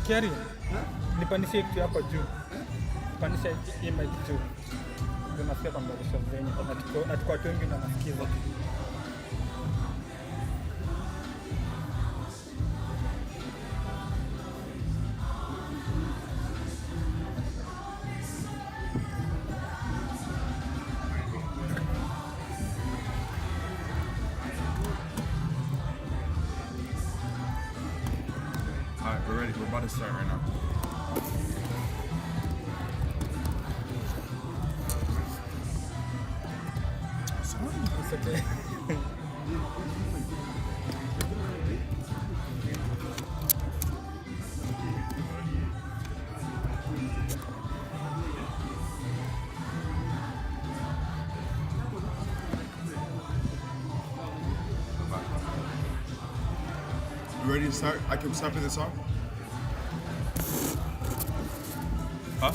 Kiari, nipandishe kitu hapa juu. Pandisha hii mic juu. Ndio nasikia conversation zenyu. Na tuko watu wengi na nasikiza. Alright, we're ready. We're about to start right now. It's okay. You ready to start? I can start with the song? Huh?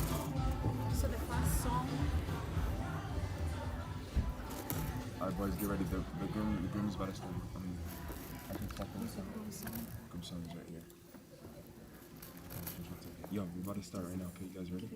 So the first song. Alright, boys, get ready. The groom's about to start. I can start with the song. Groom song is right here. Yo, we're about to start right now. Okay, you guys ready?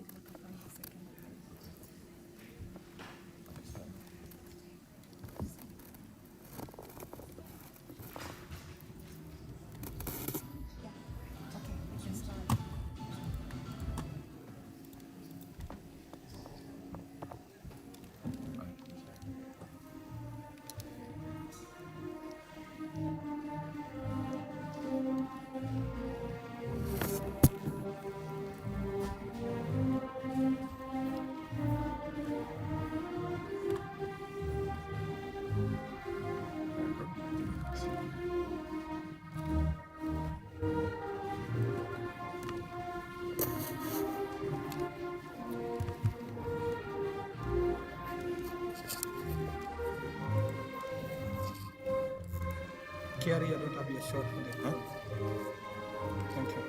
Kiari, I don't have your shot in the Huh? Thank you.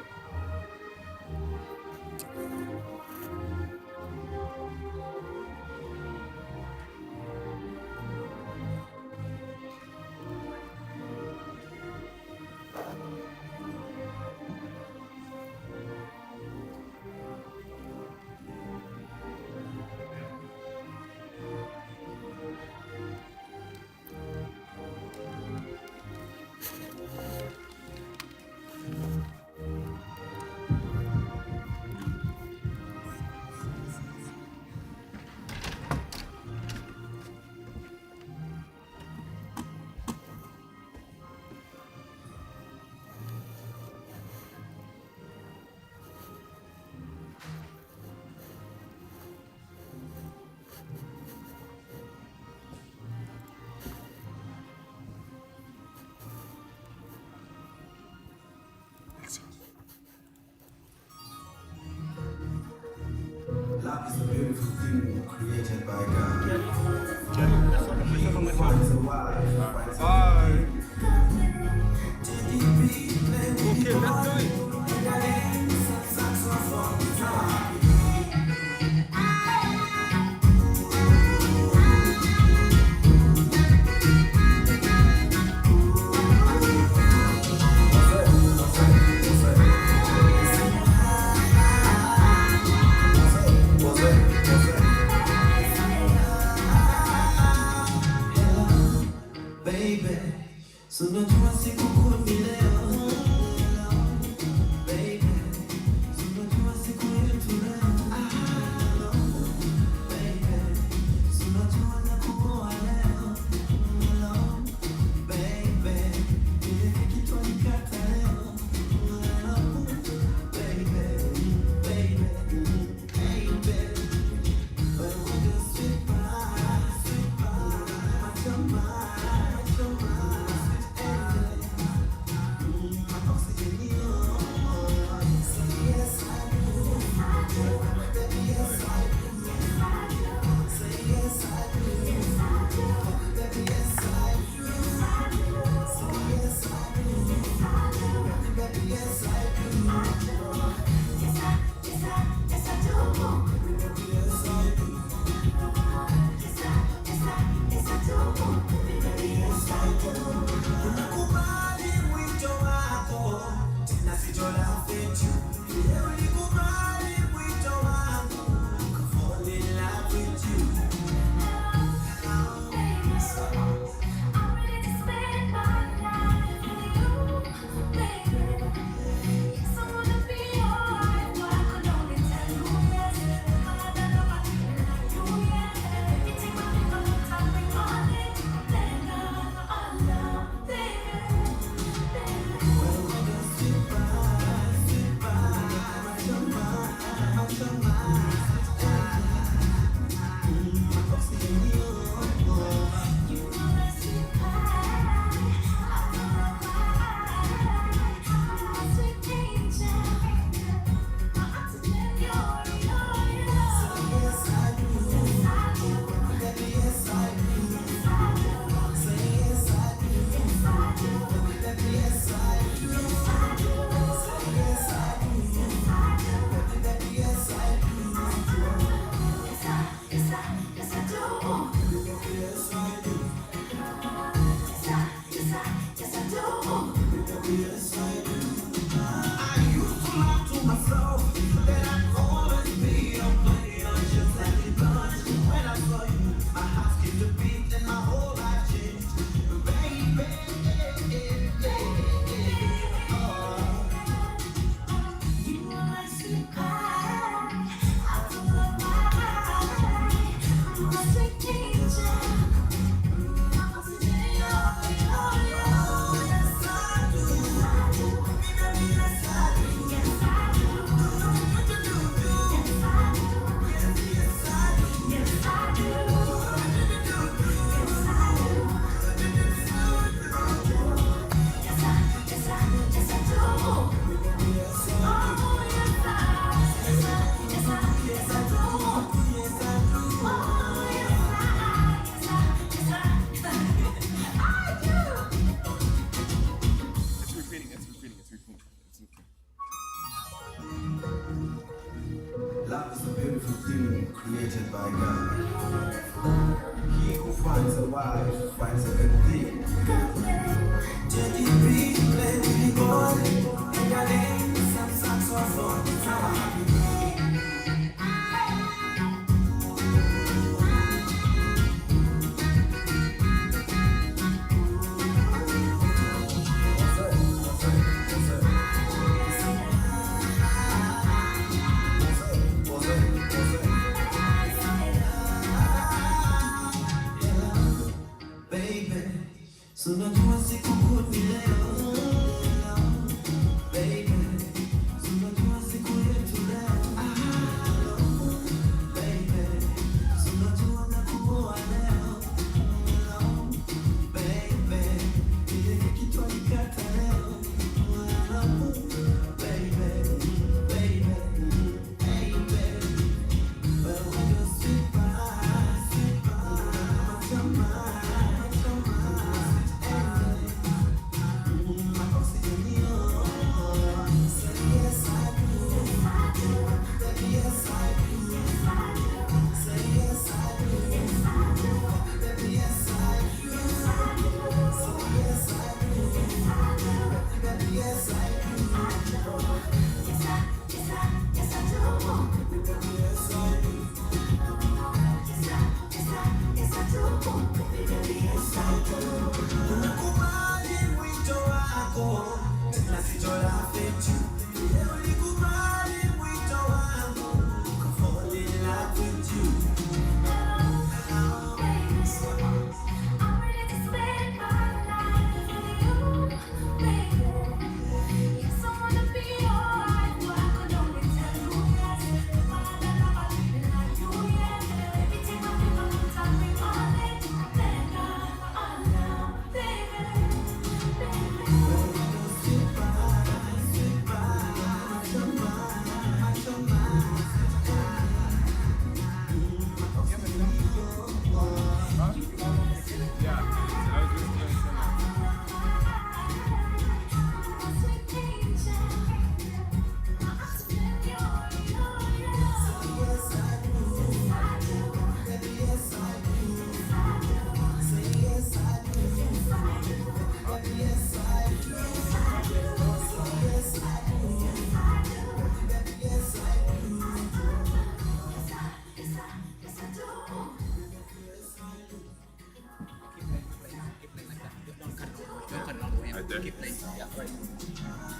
Love is a beautiful thing created by God. Bye. Okay, let's do it. Baby, so najua siku kumi leo Love is a beautiful thing created by God. He who finds a wife finds a good thing. Jadi play boy, and your name is some saxophone. It's our happy day.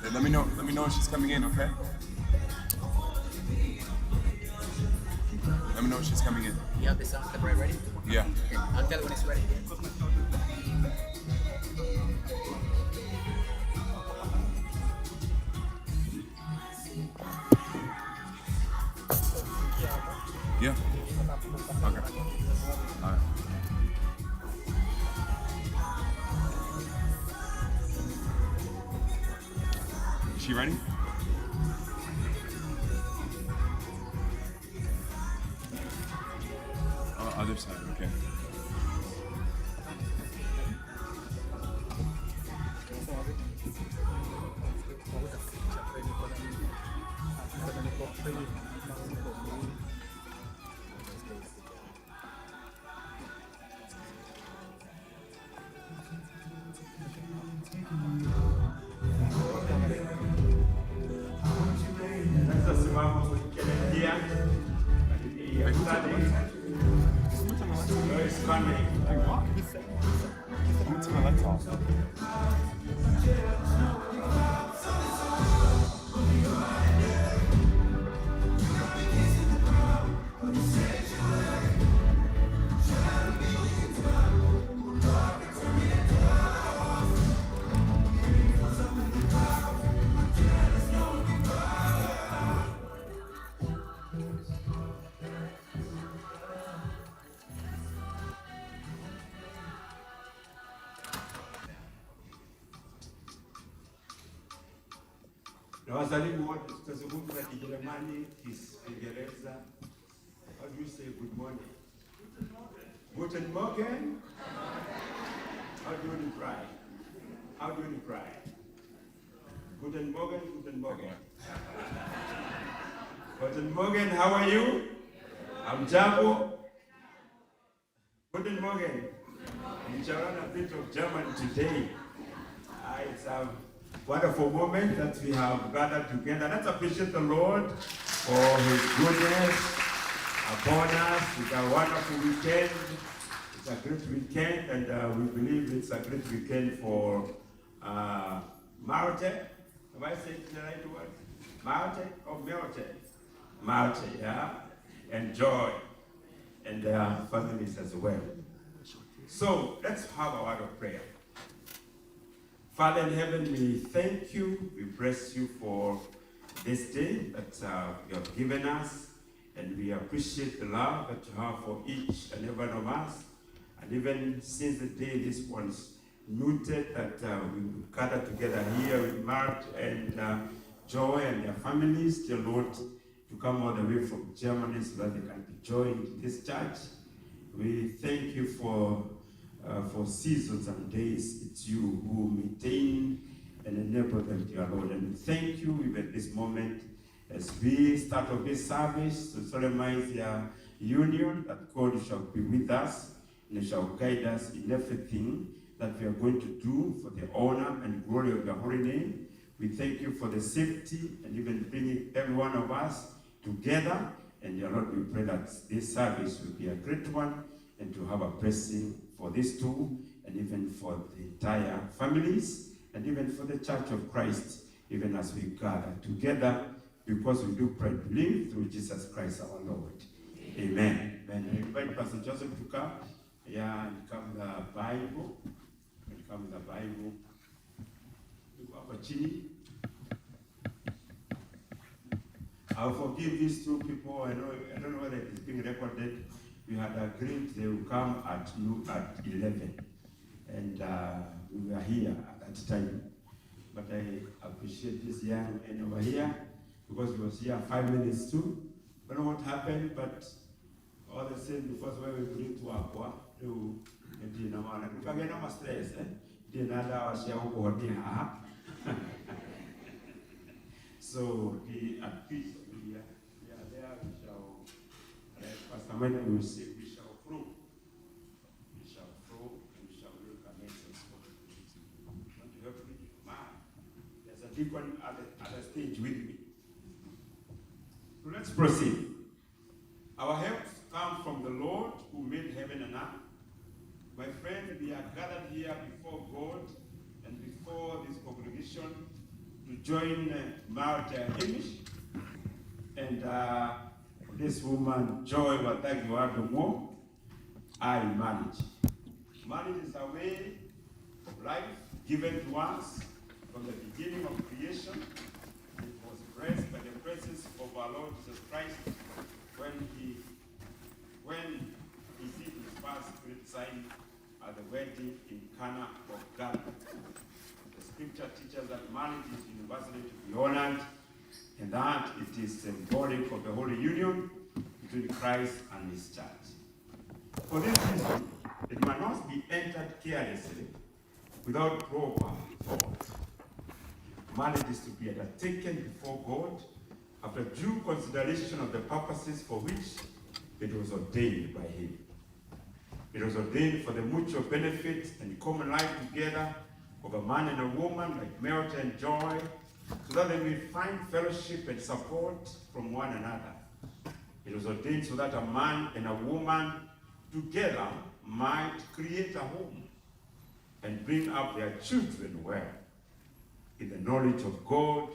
Yeah, let me know when she's coming in, okay? Let me know when she's coming in. You have the bread ready? Yeah. Okay, I'll tell you when it's ready. Yeah. Okay. All right. Is she ready? Oh, other side. Okay. Sasa simama kuelekea is coming. I'm turn my lights off. Na wasalimu wote, tutazungumza Kijerumani, Kiingereza. How do you say good morning? Guten Morgen. How do you cry? How do you cry? Guten Morgen, Guten Morgen. Guten Morgen, how are you? I'm Jabo. Guten Morgen. We shall learn a bit of German today. It's a wonderful moment that we have gathered together. Let's appreciate the Lord for His goodness upon us. It's a wonderful weekend. It's a great weekend, and we believe it's a great weekend for Malte. Have I said the right word? Malte or Malte? Malte, yeah? And Joy, and their families as well. So let's have a word of prayer. Father in heaven, we thank you, we bless you for this day that you have given us, and we appreciate the love that you have for each and every one of us. And even since the day this was mooted, that we would gather together here with Mart and Joy and their families, dear Lord, to come all the way from Germany so that they can be joined this church. We thank you for seasons and days. It's you who maintain and enable them, dear Lord. And we thank you even this moment as we start off this service to solemnize your union, that God shall be with us and shall guide us in everything that we are going to do for the honor and glory of your holy name. We thank you for the safety and even bringing every one of us together. And dear Lord, we pray that this service will be a great one and to have a blessing for these two and even for the entire families and even for the Church of Christ, even as we gather together, because we do pray and believe through Jesus Christ our Lord. Amen. Amen. I invite Pastor Joseph to come. Yeah, and come the Bible. And come the Bible. I'll forgive these two people. I don't know whether it's being recorded. We had agreed they will come at 11. And we were here at that time. But I appreciate this young man over here because he was here 5 minutes too. I don't know what happened, but all the same, the first way we bring to Aqua, to dinner, if I get no stress, dinner, I share over here. So be at peace. We are there, we shall, Pastor Malte will say, we shall flow. We shall flow, and we shall look at nations. Want to help me? Man, there's a deacon at the stage with me. So let's proceed. Our help comes from the Lord who made heaven and earth. My friend, we are gathered here before God and before this congregation to join Malte and Hamish, and this woman, Joy Wathage Wadomo, I manage. Marriage is a way of life given to us from the beginning of creation. It was blessed by the presence of our Lord Jesus Christ when he did his first great sign at the wedding in Cana of Galilee. The scripture teaches that marriage is universally to be honored, and that it is symbolic of the holy union between Christ and his church. For this reason, it must not be entered carelessly without proper thought. Marriage is to be undertaken before God after due consideration of the purposes for which it was ordained by him. It was ordained for the mutual benefit and common life together of a man and a woman like Malte and Joy, so that they may find fellowship and support from one another. It was ordained so that a man and a woman together might create a home and bring up their children well in the knowledge of God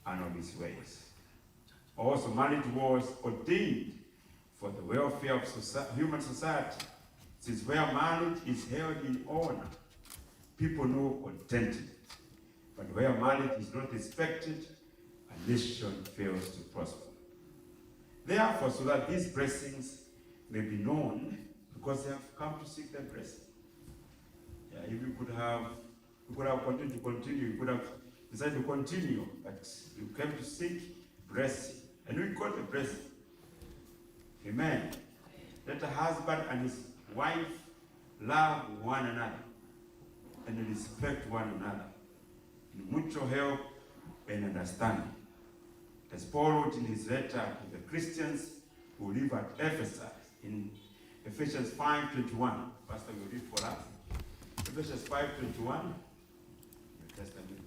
and of his ways. Also, marriage was ordained for the welfare of human society, since where marriage is held in honor, people know contented. But where marriage is not respected, a nation fails to prosper. Therefore, so that these blessings may be known, because they have come to seek their blessing. Yeah, if you could have continued to continue, you could have decided to continue, but you came to seek blessing, and we got the blessing. Amen. Let a husband and his wife love one another and respect one another in mutual help and understanding. As Paul wrote in his letter to the Christians who live at Ephesus in Ephesians 5:21. Pastor will read for us. Ephesians 5:21. New Testament.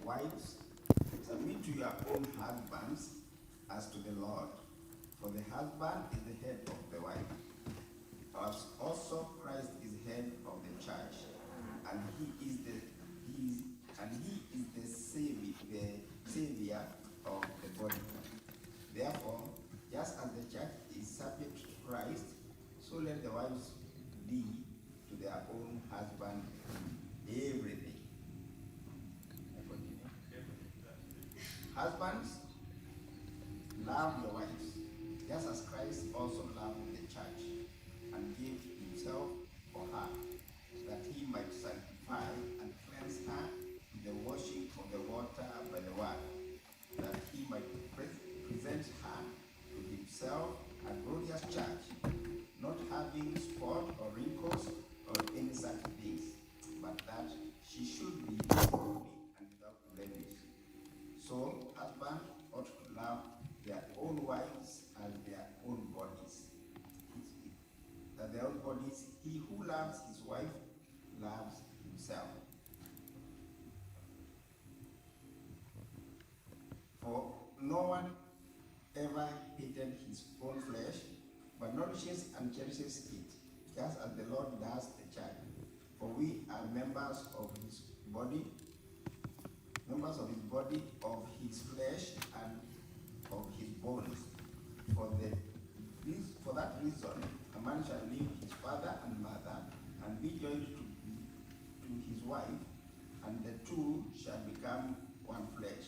Wives, submit to your own husbands as to the Lord, for the husband is the head of the wife, as also Christ is head of the church, and he is the savior of the body. Therefore, just as the church is subject to Christ, so let the wives be to their own husband in everything. Husbands, love your wives, just as Christ also loved the church and gave himself for her, that he might sanctify and cleanse her with the washing of the water by the word, that he might present her to himself a glorious church, not having spot or wrinkles or any such things, but that she should be holy and without blemish. So, husbands ought to love their own wives as their own bodies. That their own bodies, he who loves his wife loves himself. For no one ever hated his own flesh, but nourishes and cherishes it, just as the Lord does the church. For we are members of his body, of his flesh, and of his bones. For that reason, a man shall leave his father and mother, and be joined to his wife, and the two shall become one flesh.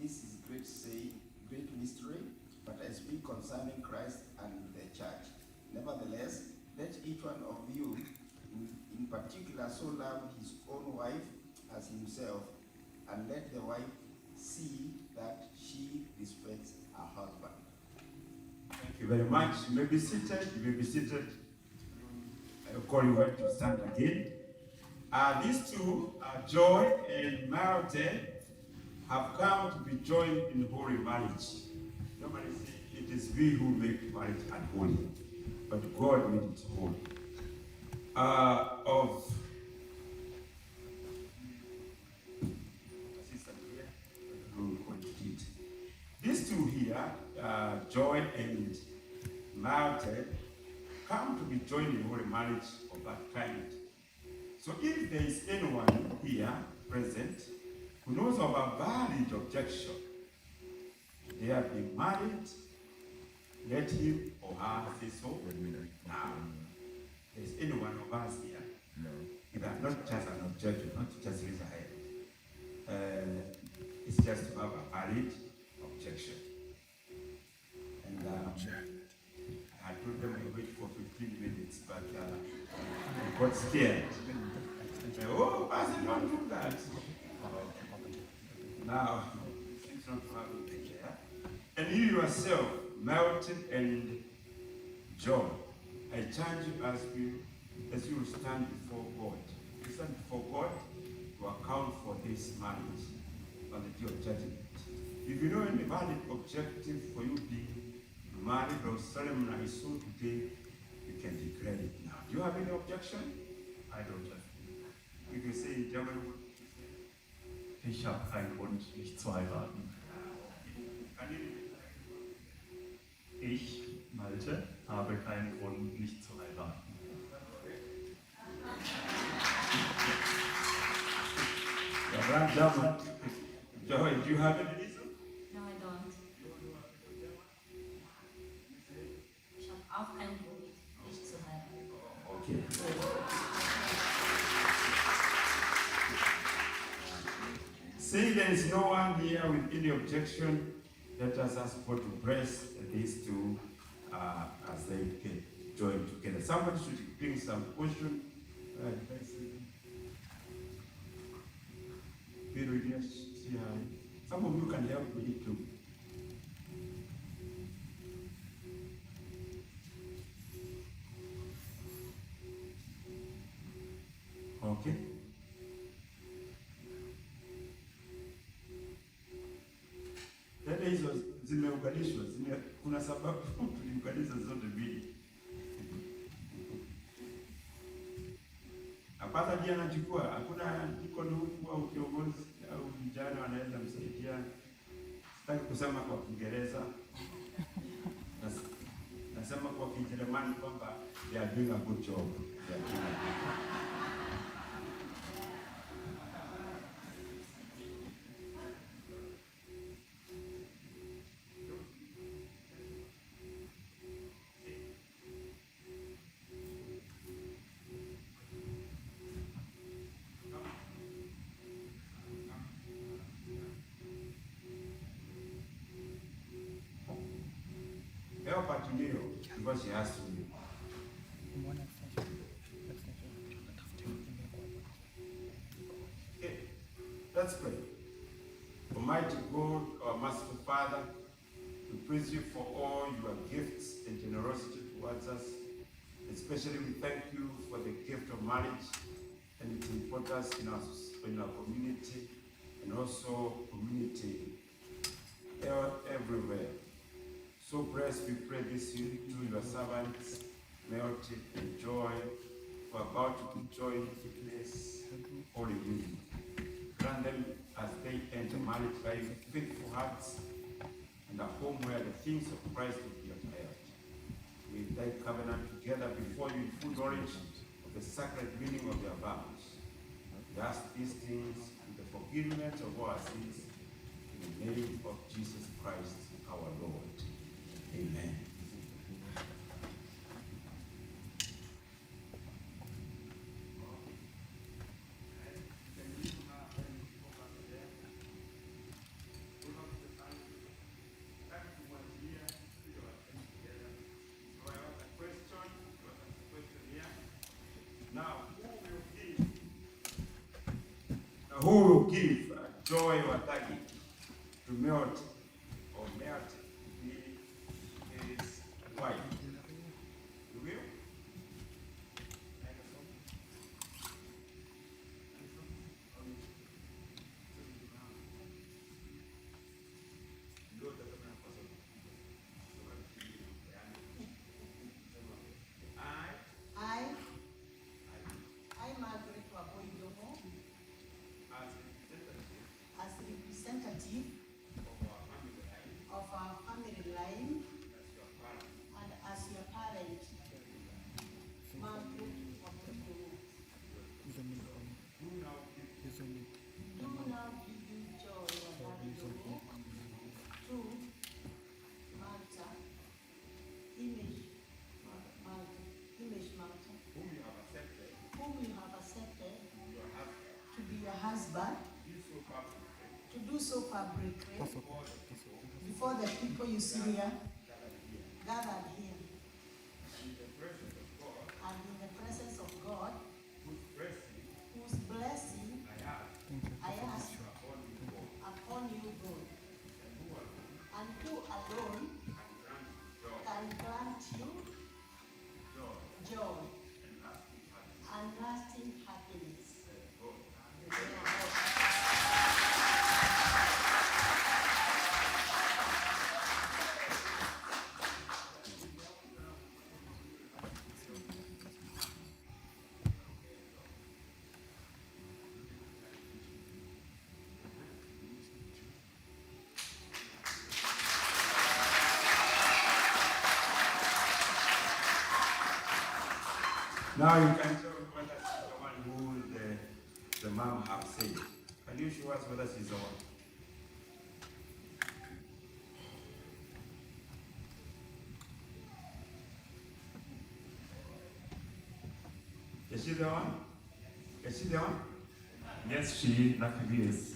This is great mystery, but I speak concerning Christ and the church. Nevertheless, let each one of you in particular so love his own wife as himself, and let the wife see that she respects her husband. Thank you very much. You may be seated. You may be seated. I hope call you up to stand again. These two, Joy and Malte, have come to be joined in holy marriage. Normally say it is we who make marriage unholy, but God made it holy. These two here, Joy and Malte, come to be joined in holy marriage of that kind. So if there is anyone here present who knows of a valid objection, they have been married, let him or her say so. Now, there's any one of us here. No. Not just an objection, not just raise a hand. It's just to have a valid objection. And I told them to wait for 15 minutes, but I got scared. Oh, Pastor, don't do that. Now, it's not having the chair. And you yourself, Malte and John, I charge you as you stand before God. You stand before God to account for this marriage on the day of judgment. If you know any valid objective for you being married or solemnized so today, you can declare it now. Do you have any objection? I don't have. If you say in German, Ich habe keinen Grund, nicht zu heiraten. can you Ich, Malte, habe keinen Grund, nicht zu heiraten. German? Joy, do you have any reason? No, I don't. Ich habe auch keinen Grund, nicht zu heiraten. Okay. Seeing there is no one here with any objection, let us ask God to bless these two as they can join together. Somebody should bring some question. Some of you can help me too. Okay. Dada hizo zimeunganishwa, kuna sababu tuliunganisha zote mbili. Apata dia anachukua, hakuna iko ndugu au kiongozi au vijana wanaweza msaidia. Sitaki kusema kwa Kiingereza. Nasema kwa Kijerumani kwamba they are doing a good job. They are doing a good job. Help her to kneel because she has to kneel. Okay, let's pray. Almighty God, our merciful Father, we praise you for all your gifts and generosity towards us. Especially we thank you for the gift of marriage and its importance in our community and also community everywhere. So bless, we pray this to your servants, Malte and Joy, who are about to join this holy union. Grant them as they enter marriage by faithful hearts and a home where the things of Christ will be upheld. We thy covenant together before you in full knowledge of the sacred meaning of your vows. We ask these things in the forgiveness of our sins in the name of Jesus Christ, our Lord. Amen. Now, who will give Joy Wathage to Malte or Malte? Wife. You will? representative of our family line and as your parent, Malte, do now give you joy and happiness through Malte, image Malte, whom you have accepted to be your husband, to do so publicly before the people you see here, gathered here, and in the presence of God, whose blessing I ask upon you both, and who alone can grant you joy and lasting happiness. Now you can tell whether she's the one who the mom have said. Can you show us whether she's the one? Is she the one? Is she the one? Yes, she luckily is.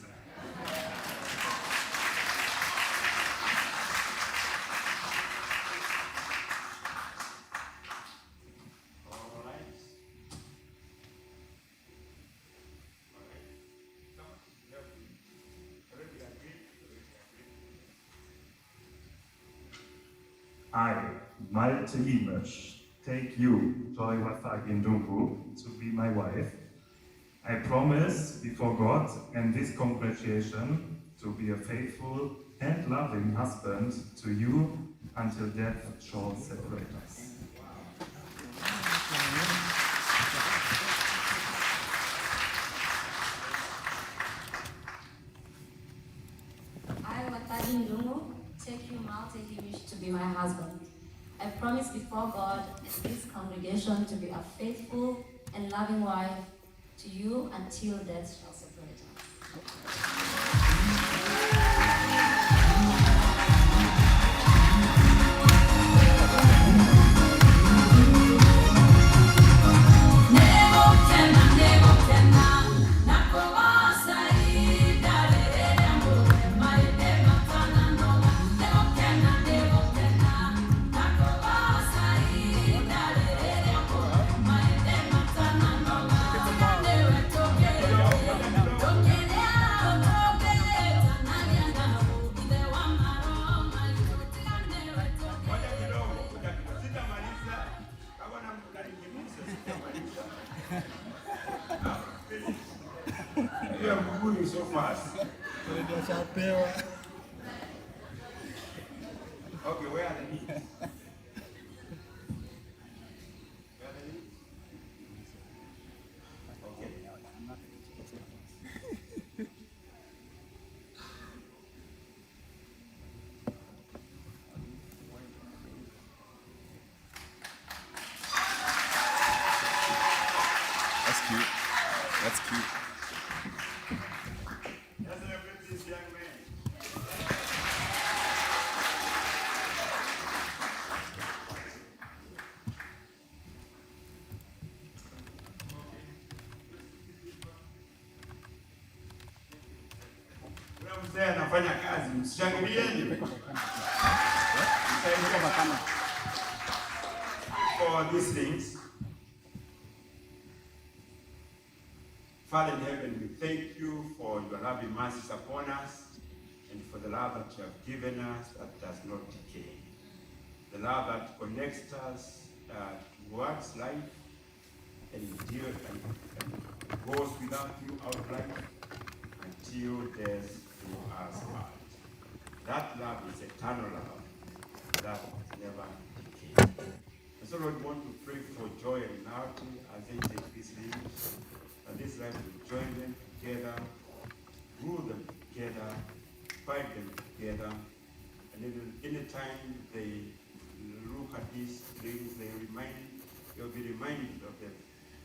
I, Malte, take you, Joy Wathage to be my wife. I promise before God and this congregation to be a faithful and loving husband to you until death shall separate us. I, Wathage, take you, Malte, to be my husband. I promise before God and this congregation to be a faithful and loving wife to you until death shall separate us. You are moving so fast. Okay, where are the needs? Where are the needs? Okay. That's cute. That's cute. Let's celebrate this young man. Kuna mzee anafanya kazi, msishangilieni. For these things, Father in heaven, we thank you for your loving mercies upon us and for the love that you have given us that does not decay. The love that connects us towards life and goes without you out life until death do us part. That love is eternal love that never decays. And so Lord, we want to pray for Joy and Malte as they take this lead. And this life will join them together, rule them together, time they look at these rings, they'll be reminded of the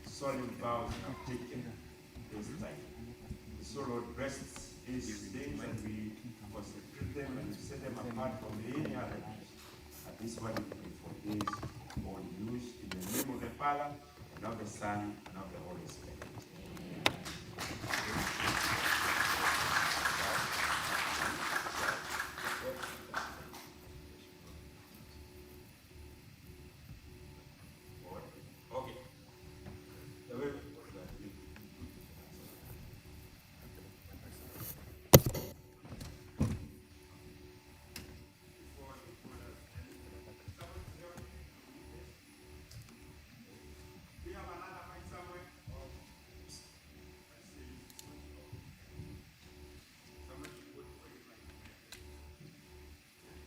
solemn vows we have taken this time. So Lord, bless these things and we consecrate them and set them apart from any other use. At this one, for this, all use in the name of the Father, and of the Son, and of the Holy Spirit. Okay.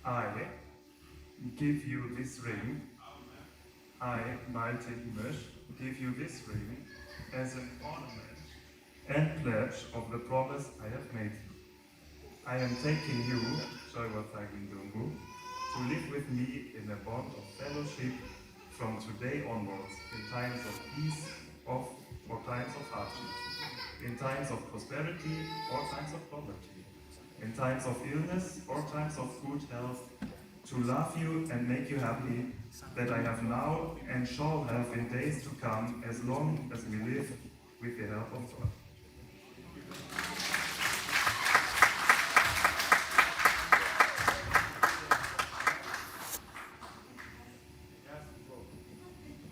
I give you this ring. I, Malte, give you this ring as an ornament and pledge of the promise I have made you. I am taking you, Wathage, to live with me in a bond of fellowship from today onwards, in times of peace or times of hardship, in times of prosperity or times of poverty, in times of illness or times of good health, to love you and make you happy, that I have now and shall have in days to come, as long as we live with the help of God.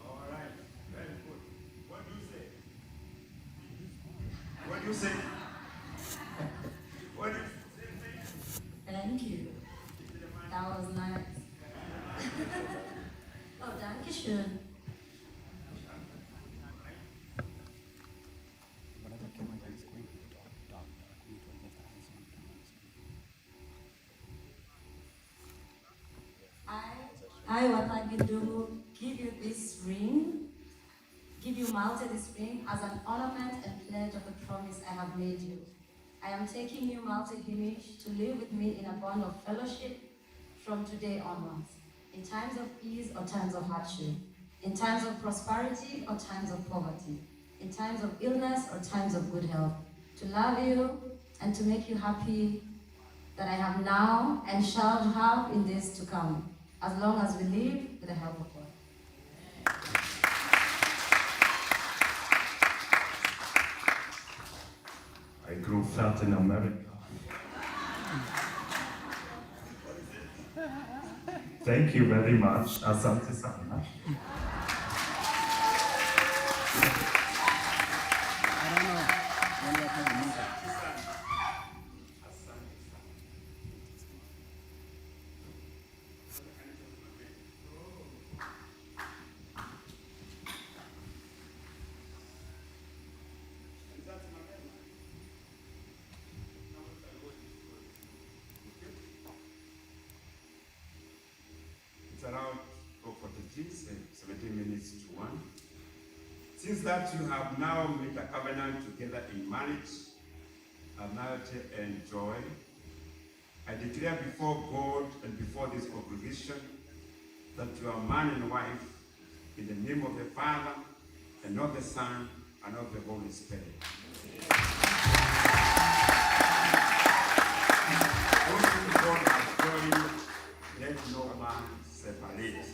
All right, very good. What do you say? What do you say? What do you say? Thank you. That was nice. Oh, danke schön. I, Wathage, give you this ring, give you Malte this ring as an ornament and pledge of the promise I have made you. I am taking you, Malte, to live with me in a bond of fellowship from today onwards, in times of peace or times of hardship, in times of prosperity or times of poverty, in times of illness or times of good health, to love you and to make you happy, that I have now and shall have in days to come, as long as we live with the help of God. I grew fat in America. Thank you very much. Asante sana. It's around 17 minutes to 1. Since that you have now made a covenant together in marriage, Malte and Joy, I declare before God and before this congregation that you are man and wife in the name of the Father and of the Son and of the Holy Spirit. Those whom God has joined, let no man separate.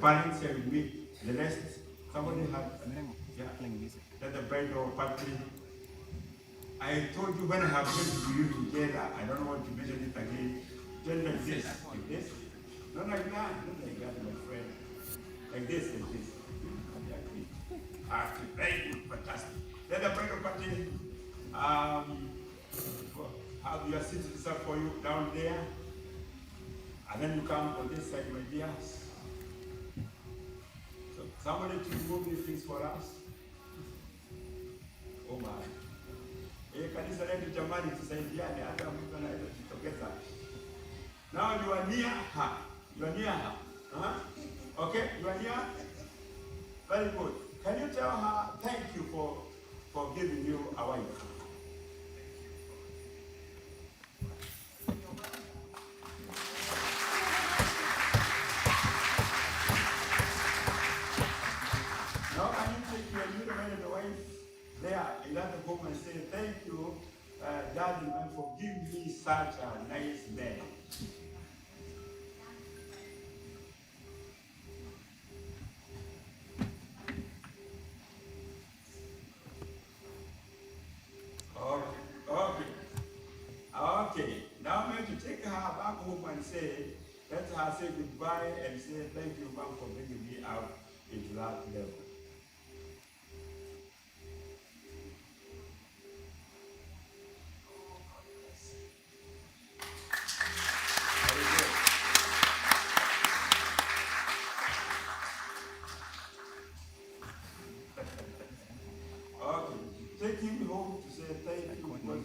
parents here with me. The rest, somebody had, yeah, that the bridal party. I told you when I have mentioned you together, I don't want to mention it again. Just like this. Not like that, not like that, my friend. Like this and this. Very good, fantastic. Then the bridal party, have your seats up for you down there. And then you come on this side, my dears. So somebody to move these things for us. Oh my. Kanisa letu jamani, tusaidiane hata mtu anaweza kujitokeza. Now you are near her. You are near her. Okay, you are near. Very good. Can you tell her thank you for giving you a wife? Now can you take your newly married wife there in that home and say thank you, Daddy, man, for giving me such a nice man. Okay. Now I'm going to take her back home and say, let her say goodbye and say thank you, Mom, for bringing me out into that level. Very good. Okay. Take him home to say thank you, God, for me.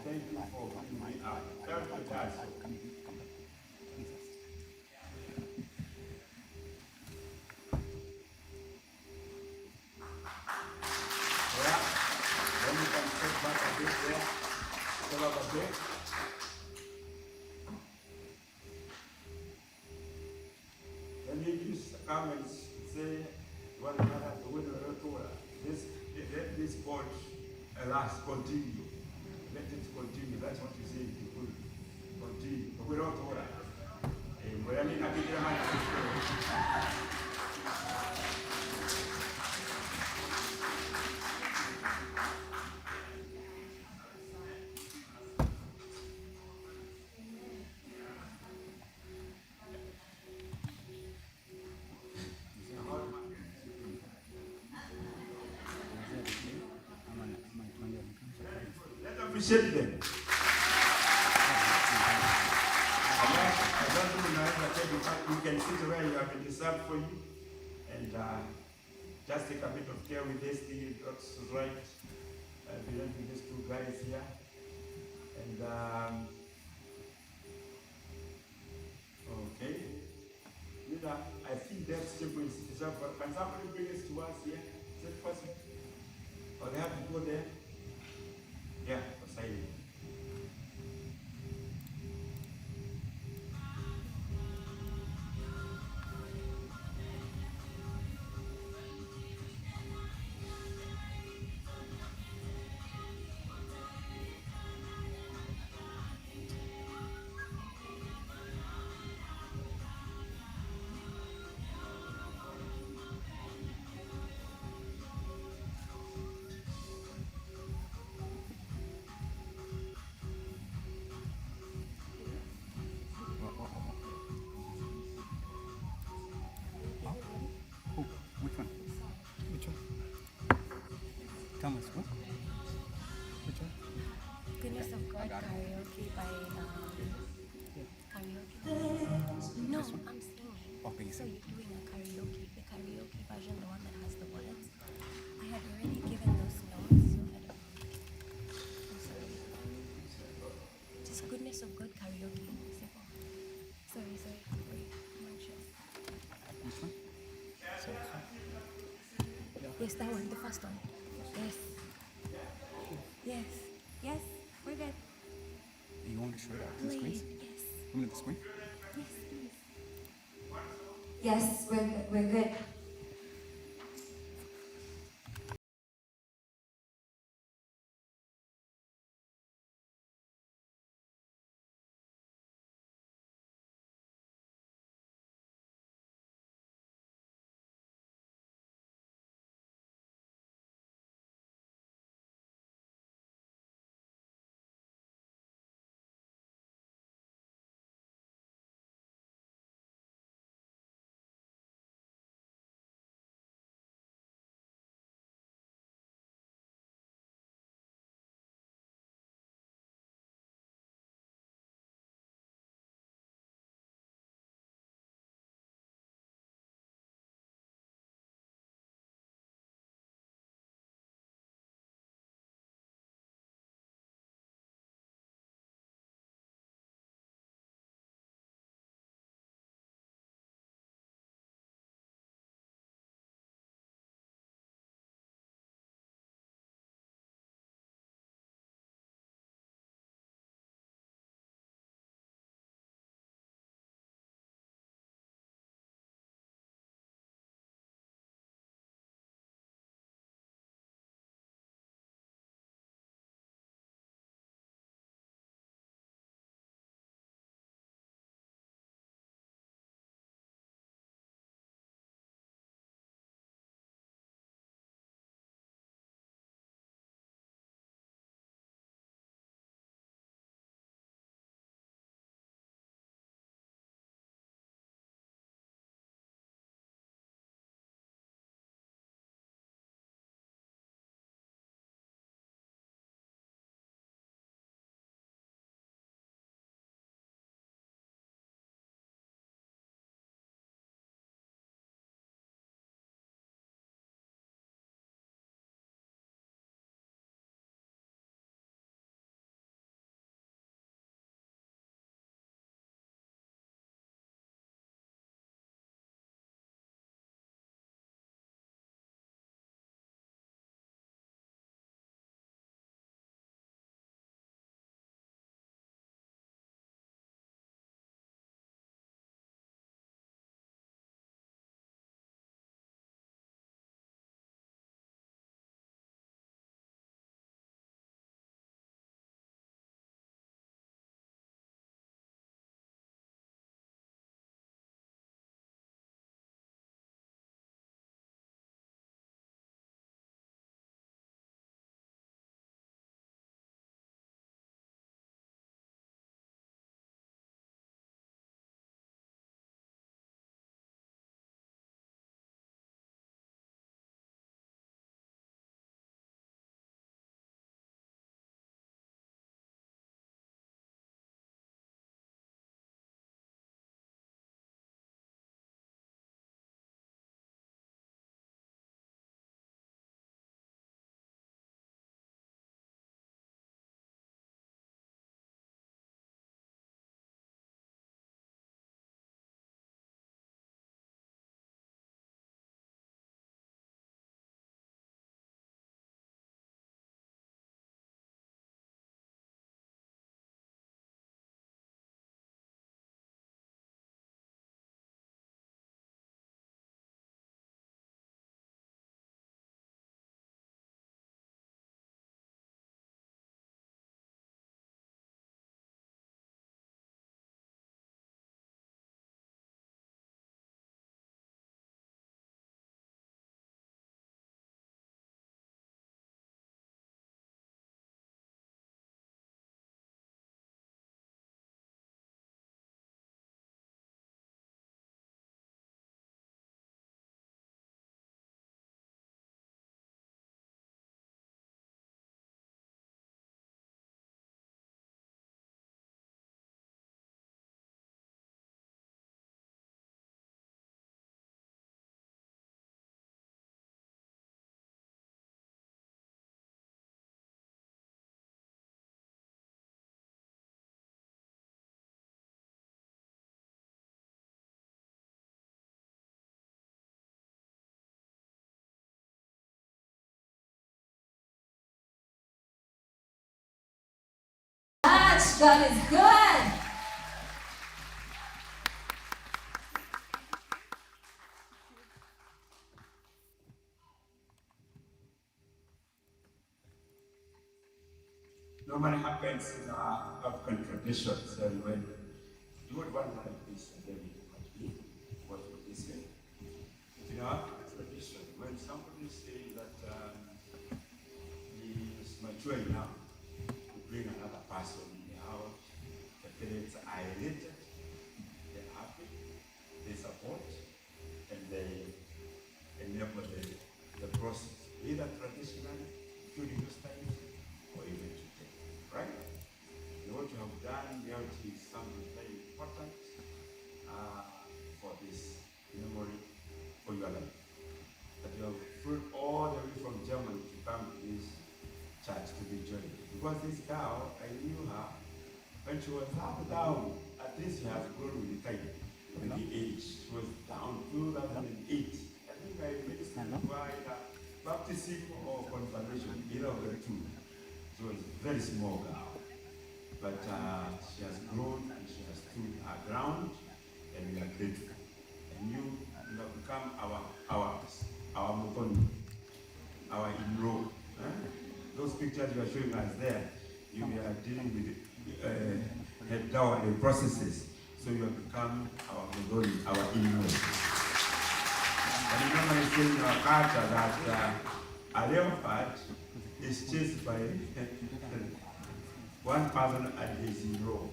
Thank you for bringing me out. Tell your dad so. Yeah. Then you can step back a bit there. Step up a bit. Then you just come and say one another the way the Lord let this God last continue. Let it continue. That's what you say. You could continue. But we don't hold that. But I mean, I think let's appreciate them. You can sit where you have been reserved for you and just take a bit of care with this thing. That's right. Belong to these two guys here. And okay. Leader, I think that's table is reserved for. Can somebody bring this to us here? Is that possible? Or they have to go there? Yeah, for signing. Which one? Thomas, what? Which one? Goodness of God karaoke by karaoke. No, I'm singing. Okay, So you're doing a karaoke, the karaoke version, the one that has the words. I had already given those notes, so I don't know. I'm sorry. Just goodness of God karaoke. Simple. Sorry. Wait, I'm anxious. Which one? Yes, that one, the first one. Yes, we're good. You want to show it out on the Please, screen? yes. Come on the screen? Yes, please. Yes, we're good. much. God is good. Normally happens in our African traditions, and when you would want like this, and then it might be what would this say? In our African tradition, when somebody says that he is mature enough to bring another person in the house, the parents are elated, they're happy, they support, and they enable the process, either traditionally, during those times, or even today, right? And what you have done, reality is something very important for this memory for your life. That you have flew all the way from Germany to come to this church to be joined. Because this girl, I knew her when she was half down. At least she has grown with the time, with the age. She was down 2008. I think I ministered by baptism or confirmation, either of the two. She was a very small girl. But she has grown and she has stood her ground, and we are grateful. And you have become our Mukoni, our in-law. Those pictures you are showing us there, you are dealing with head down the processes. So you have become our Mukoni, our in-law. And remember I say in our culture that a leopard is chased by one person and his in-law.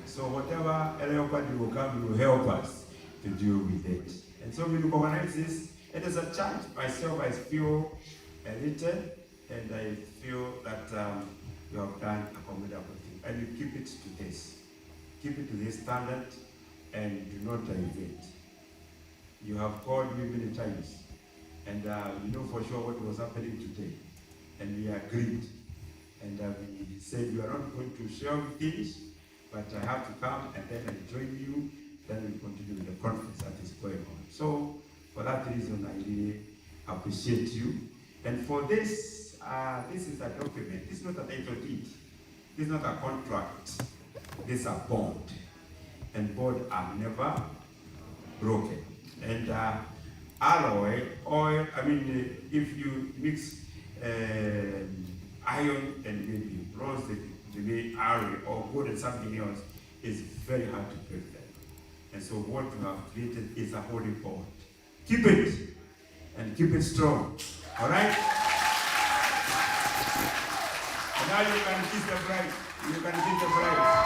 So whatever a leopard will come, will help us to deal with it. And so we recognize this. It is a challenge. Myself, I feel elated, and I feel that you have done a commendable thing. And you keep it to this. Keep it to this standard, and do not divert. You have called me many times, and you know for sure what was happening today. And we agreed. And we said, you are not going to share things, but I have to come and then I join you. Then we continue with the conference that is going on. So, for that reason, I really appreciate you. And for this, this is a document. This is not a title deed. This is not a contract. This is a bond. And bonds are never broken. And alloy, oil, if you mix iron and maybe bronze, the way iron or gold and something else, is very hard to break them. And so what you have created is a holy bond. Keep it, and keep it strong. All right? And now you can kiss the bride. You can kiss the bride.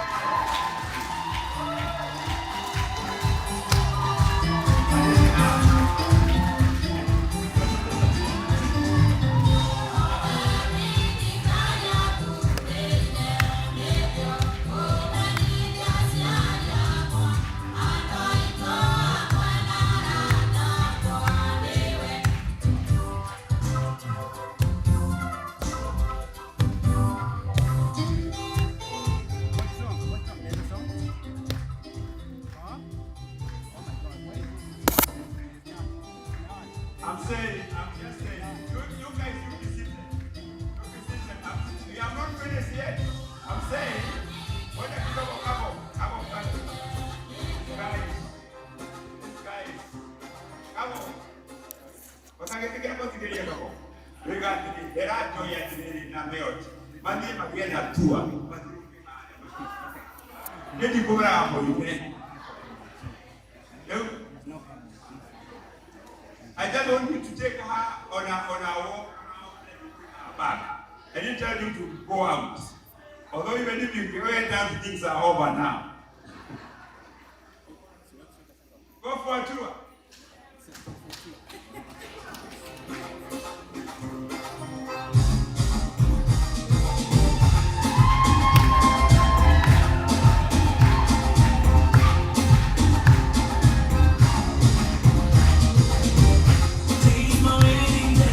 I'm just saying, you guys, you be seated. You be seated. We are not finished yet. I'm saying, what the people of come on. Guys, come on. What's I getting about to get here? We got to get there are joy at the Nameot. Monday, my get a tour. Let you go around for you. I just want you to take her on a walk around back. I didn't tell you to go out. Although even if you go down, things are over now. Go for a tour. Today's my wedding day.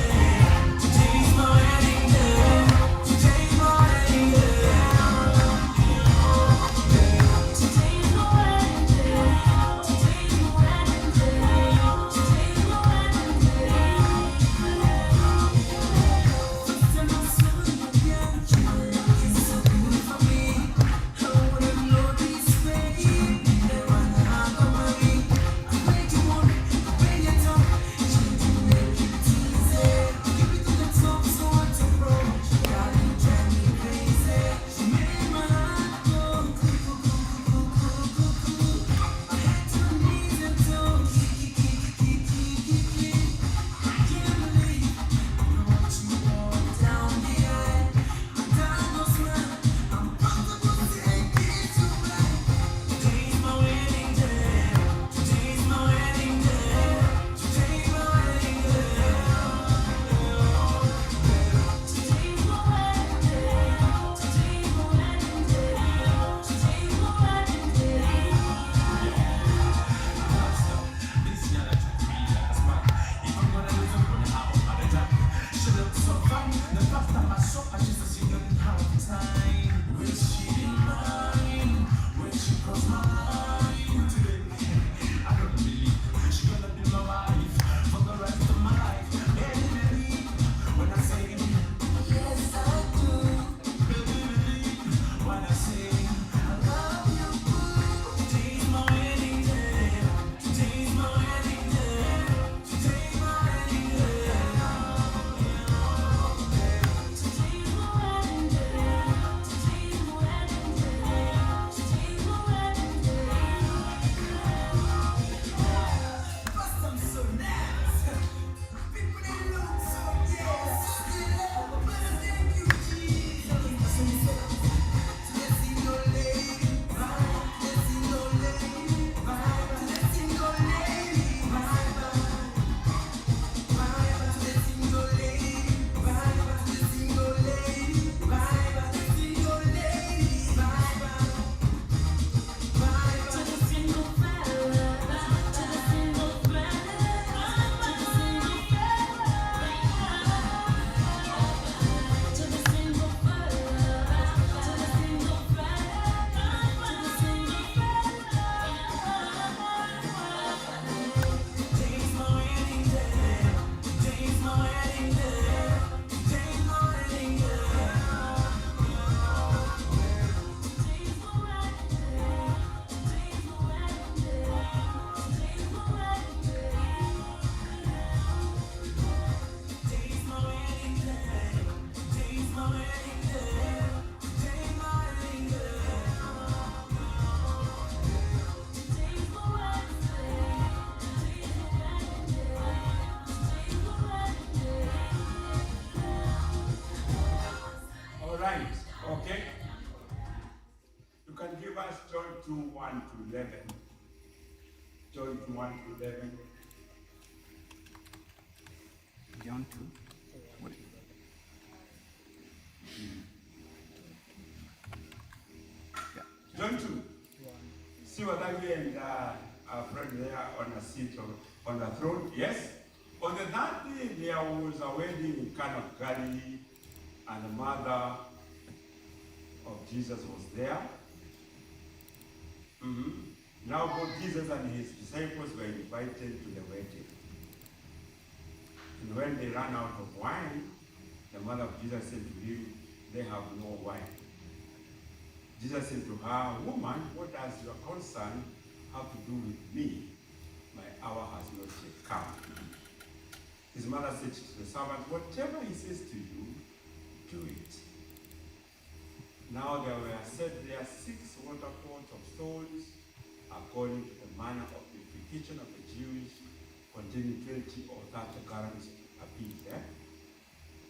2, 1 to 11. John 2, 1 to 11. John 2. What? John 2. See what I mean? Our friend there on a seat on the throne. Yes. On the third day, there was a wedding in Cana of Galilee, and the mother of Jesus was there. Now both Jesus and his disciples were invited to the wedding. And when they ran out of wine, the mother of Jesus said to him, they have no wine. Jesus said to her, woman, what does your concern have to do with me? My hour has not yet come. His mother said to the servant, whatever he says to you, do it. Now there were set there 6 water pots of stones, according to the manner of purification of the Jews, containing 20 or 30 gallons apiece.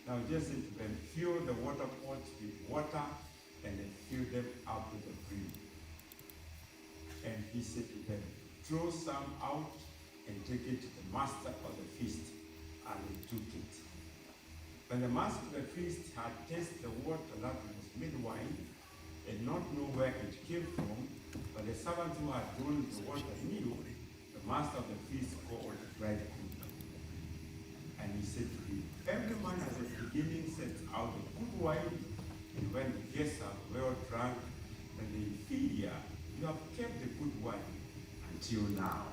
Now Jesus said to them, fill the water pots with water, and then fill them up to the brim. And he said to them, throw some out and take it to the master of the feast. And they took it. When the master of the feast had tasted the water that was made wine, and not know where it came from, but the servant who had drawn the water knew, the master of the feast called the bridegroom. And he said to him, every man at the beginning sets out the good wine, and when the guests are well drunk, and the inferior, you have kept the good wine until now.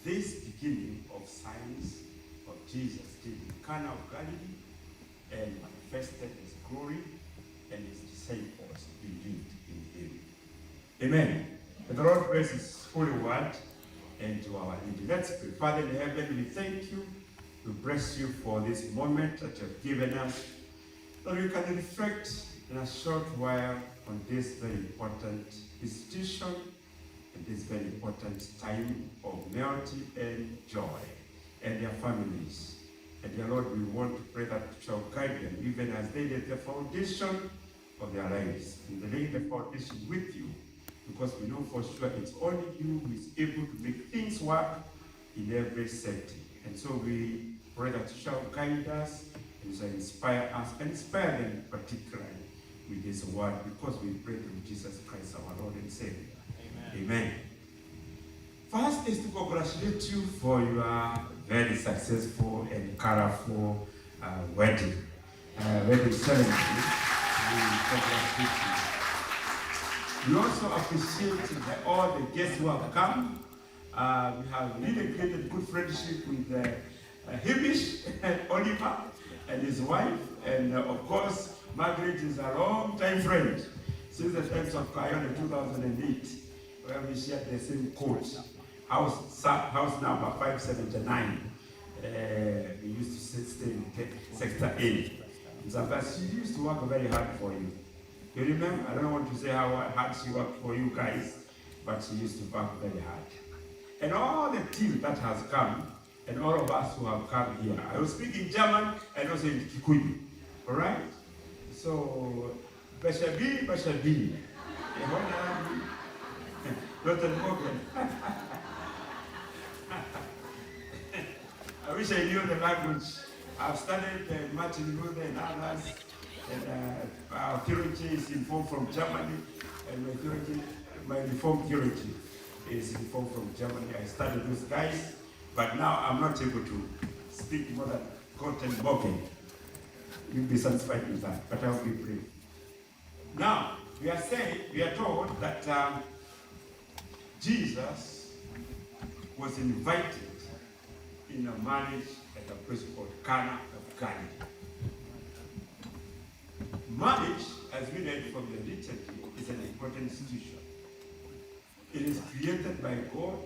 This beginning of signs of Jesus did in Cana of Galilee, and manifested his glory, and his disciples believed in him. Amen. May the Lord bless his holy word and to our leading. Let's pray. Father in heaven, we thank you. We bless you for this moment that you have given us, that we can reflect in a short while on this very important institution and this very important time of Malte and Joy and their families. And dear Lord, we want to pray that you shall guide them even as they lay the foundation of their lives. And they lay the foundation with you, because we know for sure it's only you who is able to make things work in every setting. And so we pray that you shall guide us, and you shall inspire us, and inspire them particularly with this word, because we pray through Jesus Christ, our Lord and Savior. Amen. Amen. First is to congratulate you for your very successful and colorful wedding ceremony. We congratulate you. We also appreciate all the guests who have come. We have really created good friendship with Hamish and Oliver and his wife, and of course, Margaret is a long-time friend since the times of Kion in 2008, where we shared the same coach, house number 579. We used to stay in Sector A. She used to work very hard for you. You remember? I don't want to say how hard she worked for you guys, but she used to work very hard. And all the team that has come, and all of us who have come here, I will speak in German and also in Kikuyu. All right? So, Bashabi, Bashabi. I wish I knew the language. I've studied Martin Luther and others, and our theology is informed from Germany, and my Reformed theology is informed from Germany. I studied those guys, but now I'm not able to speak more than God and Boken. You'll be satisfied with that, but I'll be brief. Now, we are told that Jesus was invited in a marriage at a place called Cana of Galilee. Marriage, as we read from the liturgy, is an important institution. It is created by God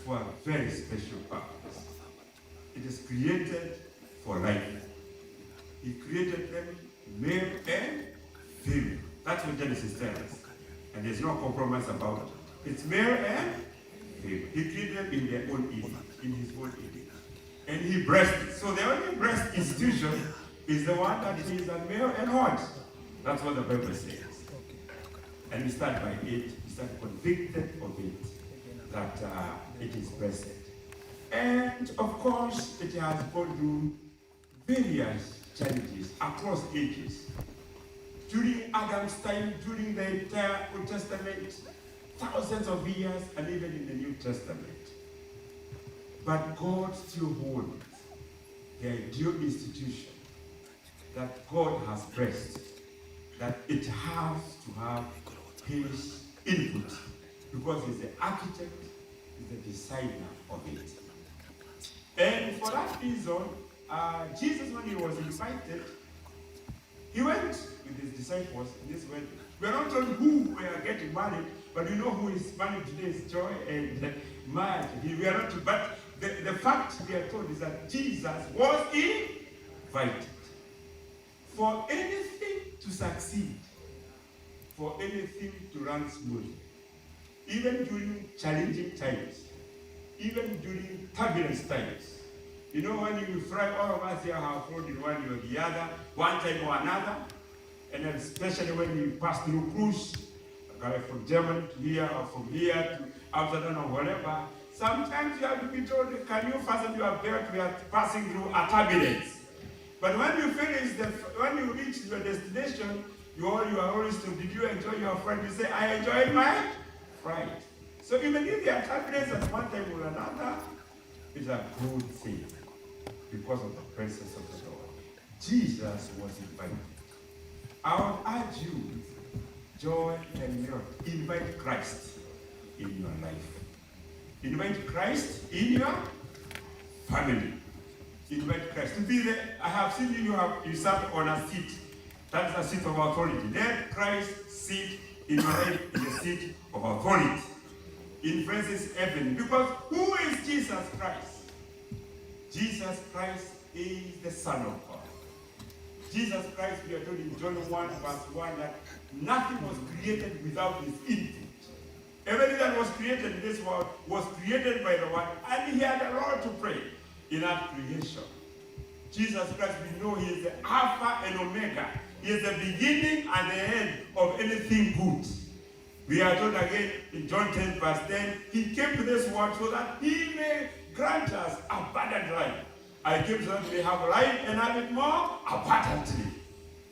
for a very special purpose. It is created for life. He created them male and female. That's what Genesis tells us. And there's no compromise about it. It's male and female. He created them in their own image, in his own image. And he blessed it. So the only blessed institution is the one that is a male and what? That's what the Bible says. And we start by it, we start convicted of it, that it is blessed. And of course, it has gone through various challenges across ages. During Adam's time, during the entire Old Testament, thousands of years, and even in the New Testament. But God still holds the ideal institution that God has blessed, that it has to have his input, because he's the architect, he's the designer of it. And for that reason, Jesus, when he was invited, he went with his disciples, and this went. We are not told who were getting married, but you know who is married today is Joy and Malte. We are not, but the fact we are told is that Jesus was invited. For anything to succeed, for anything to run smoothly, even during challenging times, even during turbulent times. You know, when you fly, all of us here have flown in one or the other, one time or another, and especially when you pass through cruise, from Germany to here, or from here to Amsterdam or whatever, sometimes you have to be told, can you fasten your belt? We are passing through a turbulence. But when you finish, when you reach your destination, you are always told, did you enjoy your flight? You say, I enjoyed my flight. So even if there are turbulence at one time or another, it's a good thing because of the presence of the Lord. Jesus was invited. I would urge you, Joy and Malte, invite Christ in your life. Invite Christ in your family. Invite Christ to be there. I have seen you sat on a seat. That's a seat of authority. Let Christ sit in your life in the seat of authority. Influences heaven. Because who is Jesus Christ? Jesus Christ is the Son of God. Jesus Christ, we are told in John 1 verse 1 that nothing was created without his input. Everything that was created in this world was created by the Word, and he had a role to play in that creation. Jesus Christ, we know he is the Alpha and Omega. He is the beginning and the end of anything good. We are told again in John 10 verse 10, he came to this world so that he may grant us abundant life. I came so that we have life and have it more abundantly.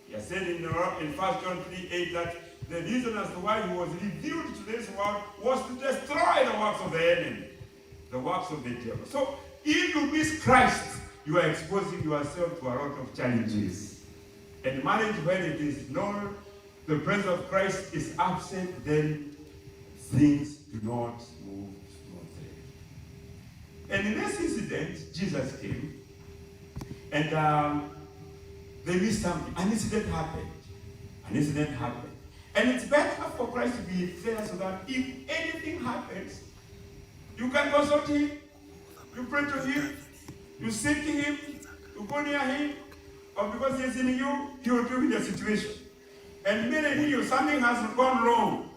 He has said in 1 John 3:8 that the reason as to why he was revealed to this world was to destroy the works of the enemy, the works of the devil. So if you miss Christ, you are exposing yourself to a lot of challenges. And marriage, when it is known, the presence of Christ is absent, then things do not move smoothly. And in this incident, Jesus came, and they missed something. An incident happened. An incident happened. And it's better for Christ to be there so that if anything happens, you can consult him, you pray to him, you seek him, you go near him, or because he is in you, he will deal with the situation. And many of you, something has gone wrong.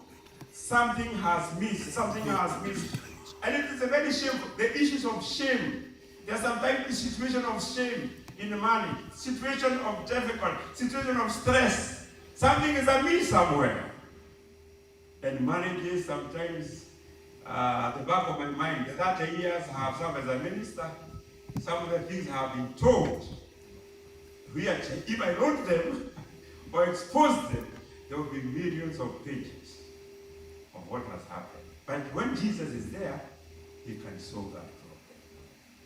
Something has missed. Something has missed. And it is a very shameful. The issues of shame. There's sometimes a situation of shame in the marriage, situation of difficulty, situation of stress. Something is amiss somewhere. And marriages, sometimes, at the back of my mind, the 30 years I have served as a minister, some of the things I have been told. If I wrote them or exposed them, there will be millions of pages of what has happened. But when Jesus is there, he can solve that problem.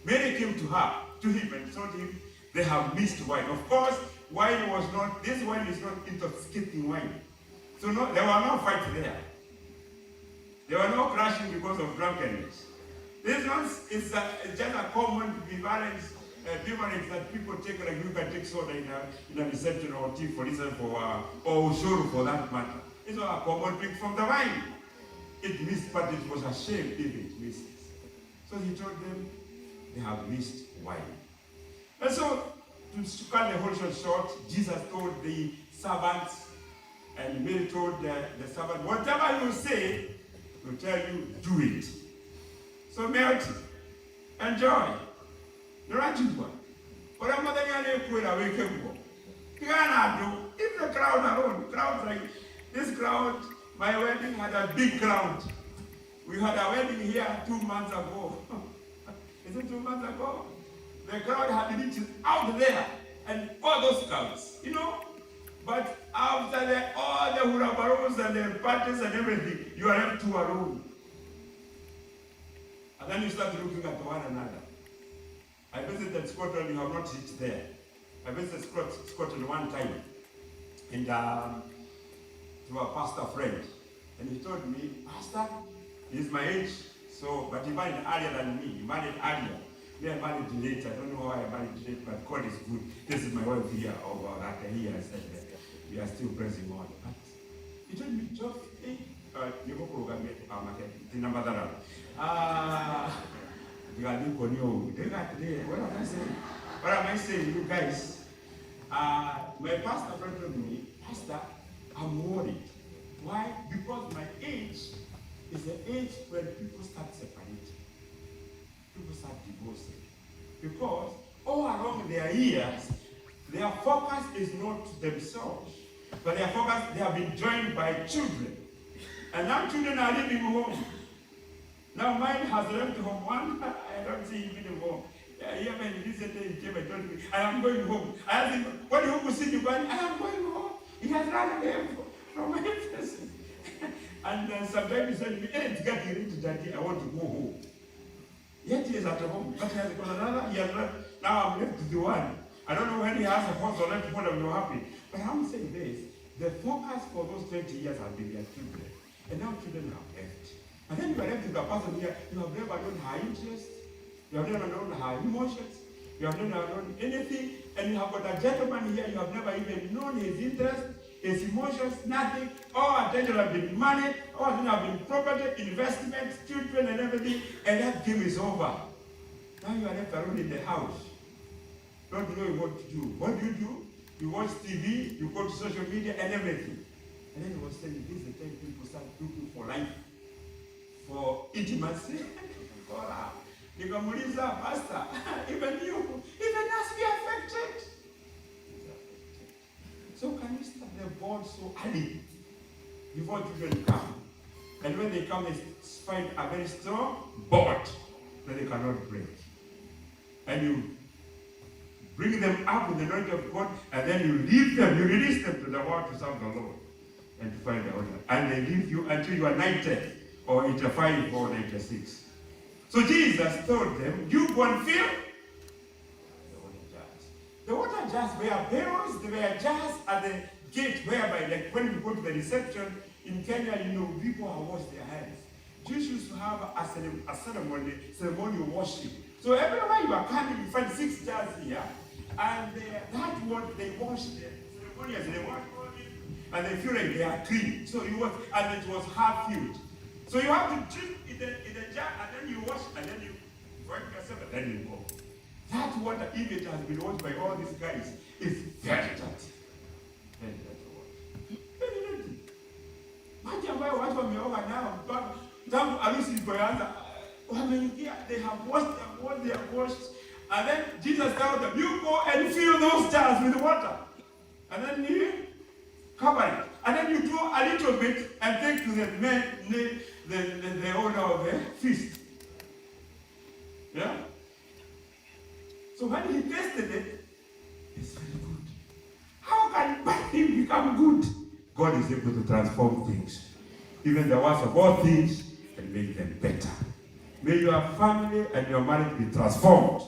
Many came to him and told him they have missed wine. Of course, wine was not, this wine is not intoxicating wine. So no, there were no fights there. There were no crashing because of drunkenness. This one is just a common beverage that people take, like you can take soda in a reception or tea, for instance, or ushuru for that matter. It's not a common drink from the wine. It missed, but it was a shame if it misses. So he told them they have missed wine. And so, to cut the whole show short, Jesus told the servants, and Mary told the servant, whatever you say, will tell you, do it. So Malte, enjoy. If the crowd alone, crowds like this crowd, My wedding had a big crowd. We had a wedding here 2 months ago. Is it 2 months ago? The crowd had reached out there and all those crowds, you know. But after all the hurabaros and the parties and everything, you are left two alone. And then you start looking at one another. I visited Scotland, you have not reached there. I visited Scotland one time and to a pastor friend. And he told me, Pastor, he's my age, so, but he married earlier than me. He married earlier. Me, I married late. I don't know why I married late, but God is good. This is my wife here, over that year. I said that we are still praising God. But he told me, Job, you go program it, the number that. What am I saying? What am I saying, you guys? My pastor friend told me, Pastor, I'm worried. Why? Because my age is the age when people start separating. People start divorcing. Because all along their years, their focus is not themselves, but their focus, they have been joined by children. And now children are leaving home. Now mine has left home. One, I don't see him anymore. Even recently he came and told me, I am going home. I asked him, what do you see you going? I am going home. He has run away from my face. And sometimes he said to me, hey, it's getting ready, Daddy, I want to go home. Yet he is at home. But he has got another, he has left. Now I'm left with the one. I don't know when he has a horse or left one, I'm not happy. But I'm saying this, the focus for those 20 years has been their children. And now children have left. And then you are left with a person here, you have never known her interests, you have never known her emotions, you have never known anything, and you have got a gentleman here, you have never even known his interests, his emotions, nothing. All attention have been money, all attention have been property, investments, children and everything, and that game is over. Now you are left alone in the house. Don't know what to do. What do? You watch TV, you go to social media and everything. And then he was saying, this is the time people start looking for life, for intimacy. Nikamuliza, Pastor, even you, even us, we are affected. So can you start the bond so early before children come? And when they come, they find a very strong bond that they cannot break. And you bring them up with the knowledge of God, and then you leave them, you release them to the world to serve the Lord and to find the honor. And they leave you until you are 90 or 85 or 96. So Jesus told them, you go and fill the water jars were barrels, they were jars at the gate whereby, like when you go to the reception in Kenya, you know, people have washed their hands. Jews used to have a ceremonial worship. So everywhere you are coming, you find 6 jars here, and that one they wash the ceremonials, they wash it, and they feel like they are clean. So it was, and it was half filled. So you have to drink in the jar, and then you wash, and then you wipe yourself, and then you go. That water, if it has been washed by all these guys, is very dirty. Very dirty water. Very dirty. Maji ambayo watu wameoga nao, tangu harusi ilipoanza, wameingia, they have washed, they have washed. And then Jesus told them, you go and fill those jars with water. And then you cover it. And then you do a little bit and take to the men, the owner of the feast. Yeah? So when he tasted it, it's very good. How can bad things become good? God is able to transform things, even the worst of all things, and make them better. May your family and your marriage be transformed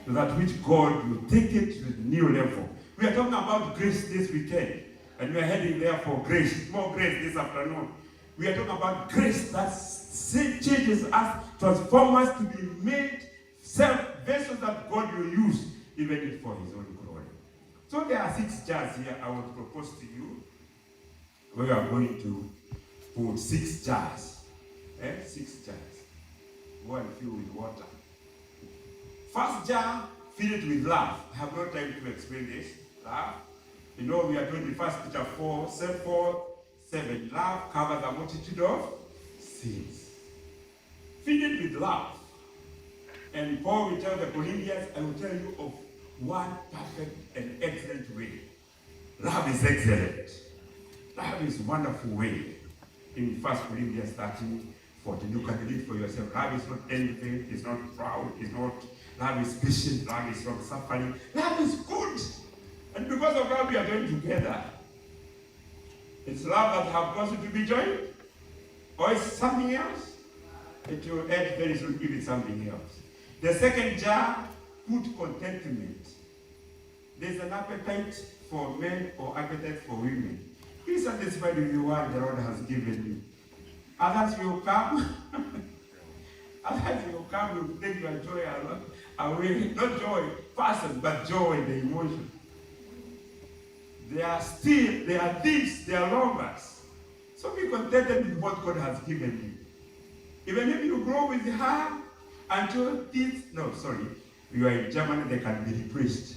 to that which God will take it to a new level. We are talking about grace this weekend, and we are heading there for grace, more grace this afternoon. We are talking about grace that changes us, transforms us to be made vessels that God will use, even for his own glory. So there are 6 jars here I want to propose to you. We are going to put 6 jars. 6 jars. Go and fill with water. First jar, fill it with love. I have no time to explain this. Love. You know, we are doing the 1 Peter 4:7. Love covers a multitude of sins. Fill it with love. And Paul will tell the Corinthians, I will tell you of one perfect and excellent way. Love is excellent. Love is a wonderful way. in 1 Corinthians 13:14. You can read it for yourself. Love is not envy, it's not proud, it's not, love is patient, love is not suffering. Love is good. And because of love, we are joined together. It's love that have caused you to be joined? Or is something else? It will add very soon if it's something else. The second jar, put contentment. There's an appetite for men or appetite for women. Be satisfied with the one the Lord has given you. Others will come. Others will come, will take your joy away. Not joy, person, but joy, the emotion. They are still, they are thieves, they are lovers. So be contented with what God has given you. Even if you grow with her until you are in Germany, they can be repressed.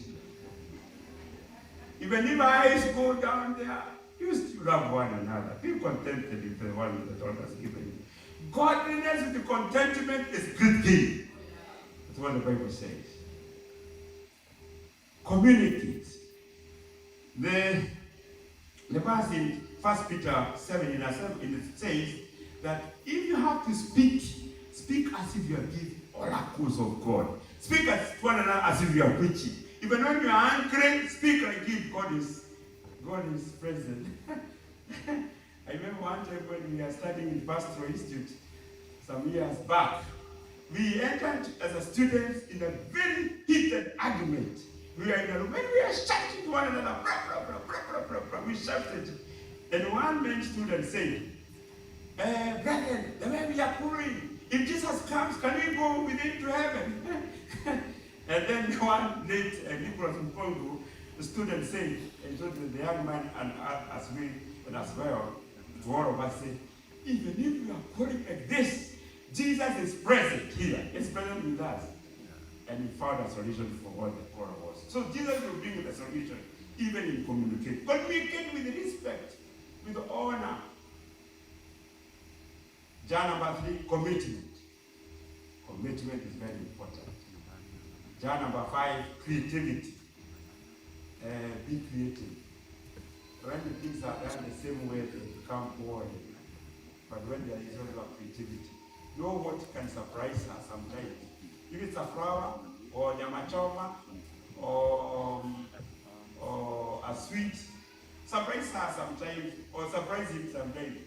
Even if eyes go down there, you still love one another. Be contented with the one that God has given you. Godliness with contentment is good thing. That's what the Bible says. Communicate. The verse in 1 Peter 7 it says that if you have to speak as if you are giving oracles of God. Speak as one another as if you are preaching. Even when you are angry, speak like if God is present. I remember one time when we were studying in Pastoral Institute some years back, we entered as a student in a very heated argument. We were in a room and we were shouting to one another, blah, blah, blah, blah, blah, blah, blah. We shouted. And one man stood and said, brethren, the way we are praying, if Jesus comes, can we go with him to heaven? And then one late Nicholas Mpongo stood and said, and told the young man and as we and as well, to all of us say, even if we are calling like this, Jesus is present here. He's present with us. And he found a solution for what the quarrel was. So Jesus will bring the solution, even in communication. Communicate with respect, with honor. Jar number 3, commitment. Commitment is very important. Jar number 5, creativity. Be creative. When the things are done the same way, they become boring. But when there is also creativity, know what can surprise us sometimes. If it's a flower, or nyamachoma, or a sweet, surprise her sometimes, or surprise him sometimes.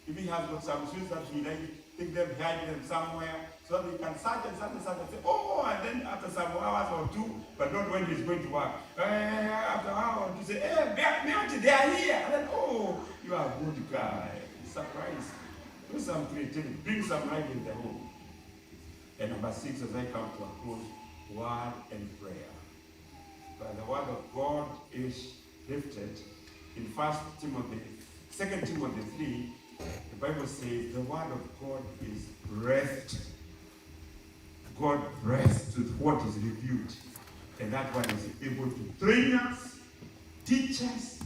If he has got some sweets that he likes, take them, hide them somewhere, so that he can search and say, oh, and then after some hours or 2, but not when he's going to work. After an hour, you say, hey, they are here. And then, oh, you are a good guy. Surprise. Do some creativity. Bring some life in the home. And number 6, as I come to a close, word and prayer. But the word of God is lifted in 2 Timothy 3. The Bible says the word of God is breathed. God breathes with what is revealed. And that one is able to train us, teach us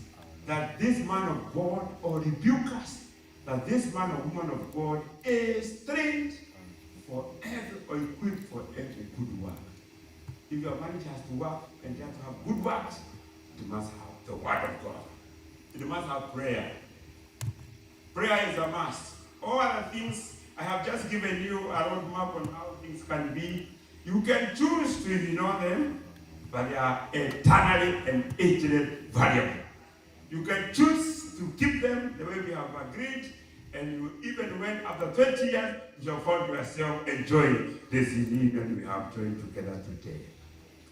that this man of God, or rebuke us, that this man or woman of God is trained for every, or equipped for every good work. If your marriage has to work and you have to have good works, it must have the word of God. It must have prayer. Prayer is a must. All other things, I have just given you a roadmap on how things can be. You can choose to ignore them, but they are eternally and eternally valuable. You can choose to keep them the way we have agreed, and you, even when after 20 years, you shall find yourself enjoying this union we have joined together today.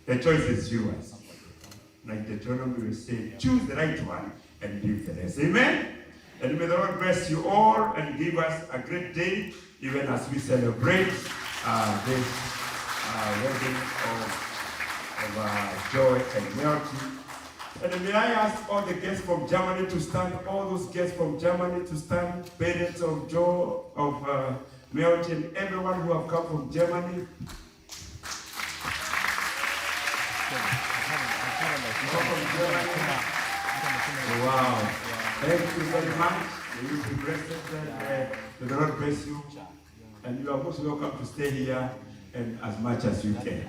The choice is yours. Like Deuteronomy will say, choose the right one and leave the rest. Amen? And may the Lord bless you all and give us a great day, even as we celebrate this wedding of Joy and Malte. And may I ask all the guests from Germany to stand, all those guests from Germany to stand, parents of Joy, of Malte, and everyone who have come from Germany. Wow. Thank you very much. May you be blessed. May the Lord bless you. And you are most welcome to stay here and as much as you can.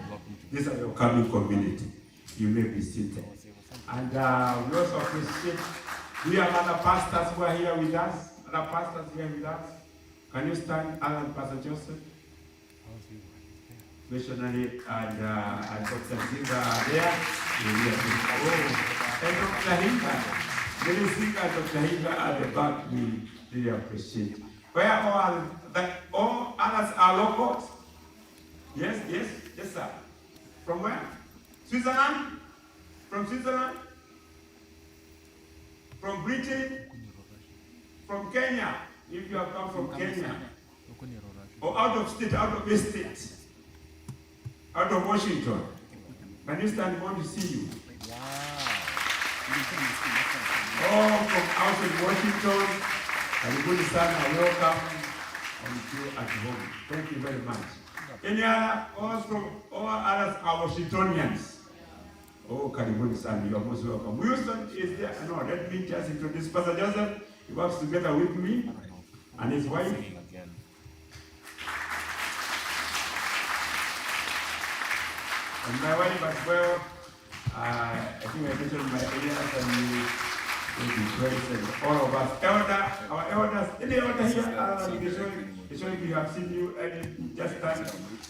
These are your coming community. You may be seated. And we also appreciate, we have other pastors who are here with us. other pastors here with us? Can you stand, Alan, Pastor Joseph? Missionary and Dr. Zinga are there. Oh, and Dr. Hinga. Really Zinga and Dr. Hinga at the back, we really appreciate. Where all others are locals? Yes, sir. From where? Switzerland? From Switzerland? From Britain? From Kenya? If you have come from Kenya? Or out of state, out of the state? Out of Washington? Can you stand? We want to see you. Oh, from out of Washington. And good son, I welcome you at home. Thank you very much. Any other, also, all others are Washingtonians. Oh, Karibuni son, you are most welcome. Wilson is there. No, let me just introduce Pastor Joseph. He works together with me and his wife. And my wife as well. I think I mentioned my areas and all of us, our elders, any elder here, usually we have seen you just time,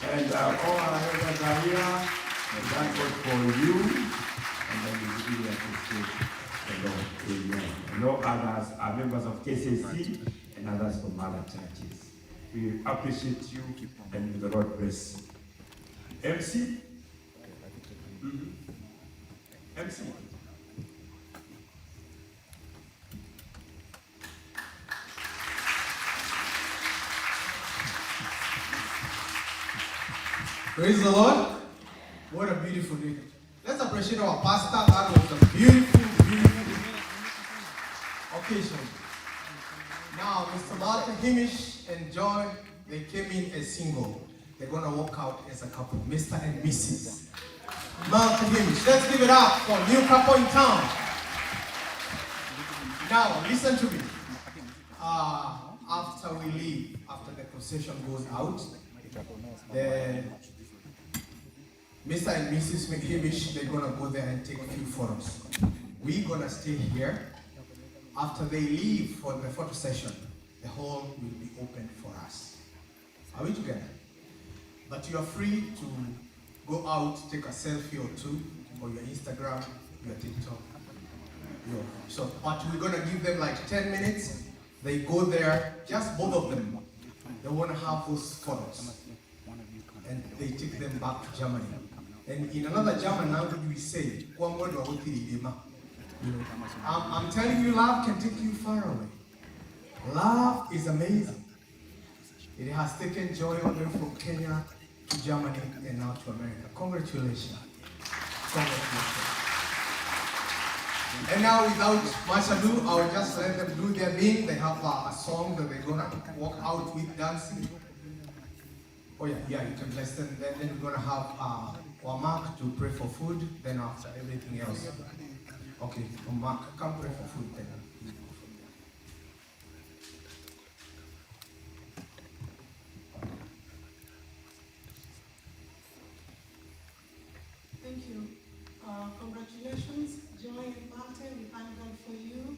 and all our elders are here, and thank God for you, and then we really appreciate the Lord. Amen. And all others are members of KCC and others from other churches. We appreciate you, and may the Lord bless you. MC? MC? Praise the Lord. What a beautiful day. Let's appreciate our pastor. That was a beautiful, beautiful occasion. Now, Mr. Malte, Hamish, and Joy, they came in as single. They're going to walk out as a couple, Mr. and Mrs. Malte, Hamish. Let's give it up for a new couple in town. Now, listen to me. After we leave, after the procession goes out, then Mr. and Mrs. McHamish, they're going to go there and take a few photos. We're going to stay here. After they leave for the photo session, the hall will be open for us. Are we together? But you are free to go out, take a selfie or two, or your Instagram, your TikTok. But we're going to give them like 10 minutes. They go there, just both of them. They want to have those photos. And they take them back to Germany. And in another German language we say, I'm telling you, love can take you far away. Love is amazing. It has taken Joy all the way from Kenya to Germany and now to America. Congratulations. Congratulations. And now, without much ado, I'll just let them do their thing. They have a song that they're gonna walk out with dancing. Oh yeah, you can bless them. Then we're gonna have Mark to pray for food. Then after everything else. Okay, Mark, come pray for food then. Thank you. Congratulations, Joy and Malte. We thank God for you.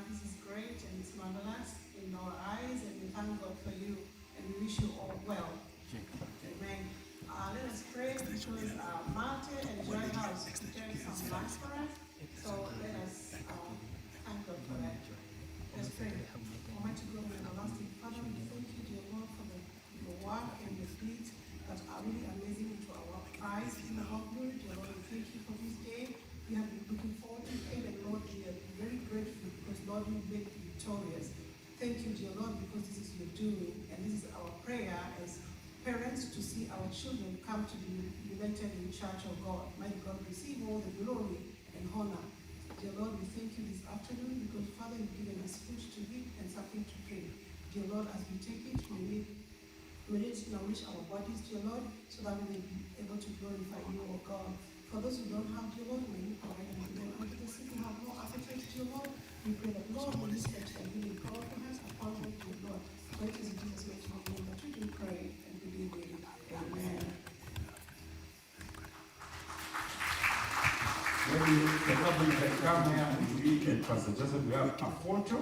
This is great and it's marvelous in our eyes, and we thank God for you and we wish you all well. Amen. Let us pray because Malte and Joy have prepared some lunch for us. So let us thank God for that. Let's pray. Almighty God and everlasting Father, we thank you, dear Lord, for your work and your deeds that are really amazing to our eyes in the whole world. Dear Lord, we thank you for this day. We have been looking forward to it, and Lord, we are very grateful because Lord, you made it victorious. Thank you, dear Lord, because this is your doing, and this is our prayer as parents to see our children come to be united in the church of God. Mighty God, receive all the glory and honor. Dear Lord, we thank you this afternoon because, Father, you've given us food to eat and something to drink. Dear Lord, as we take it, we need to nourish our bodies, dear Lord, so that we may be able to glorify you, O God. For those who don't have, dear Lord, may you provide them with them. And for those who have no appetite, dear Lord, we pray that, Lord, will you stretch and really call for us upon them, dear Lord. For it is in Jesus' mighty name that we do pray and believe in it. Amen. Maybe the couple can come here and read, and Pastor Joseph, we have a photo.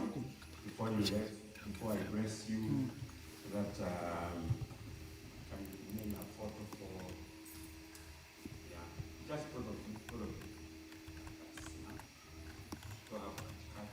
before you left, before I bless you, so that can remain a photo for, yeah, just photo of you, photo of you. To have cut.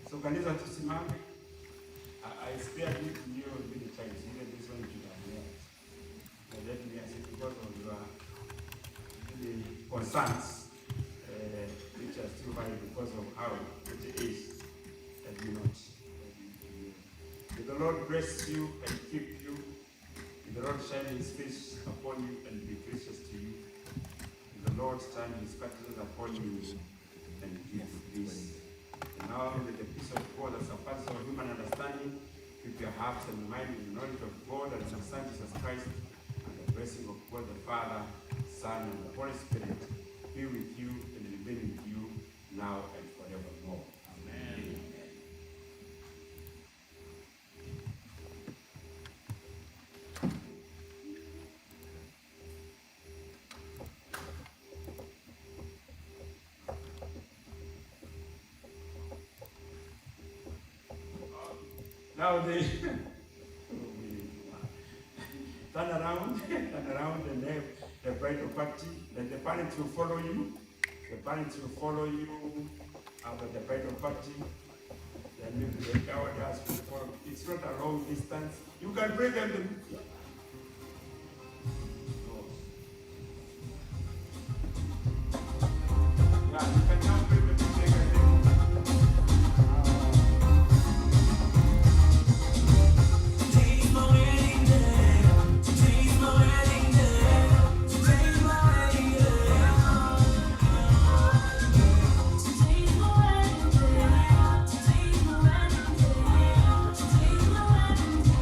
So kanisa tusimame. I spared you to you many times, even this one you have left. But let me ask you, because of your the concerns, which are still valid because of how it is, that you not. May the Lord bless you and keep you. May the Lord shine his face upon you and be gracious to you. May the Lord stand his countenance upon you and give you peace. And now may the peace of God that surpasses all human understanding, keep your hearts and mind in the knowledge of God and his Son Jesus Christ, and the blessing of God the Father, Son, and the Holy Spirit be with you and remain with you now and forevermore. Amen. Now they turn around, and have the bridal party. Then the parents will follow you. The parents will follow you after the bridal party. Then maybe the elders will follow. It's not a long distance. You can bring them to. Yeah, you can now bring them to take a thing. Today's my wedding day. Today's my wedding day. Today's my wedding day. Today's my wedding day. Today's my wedding day. Today's my wedding day.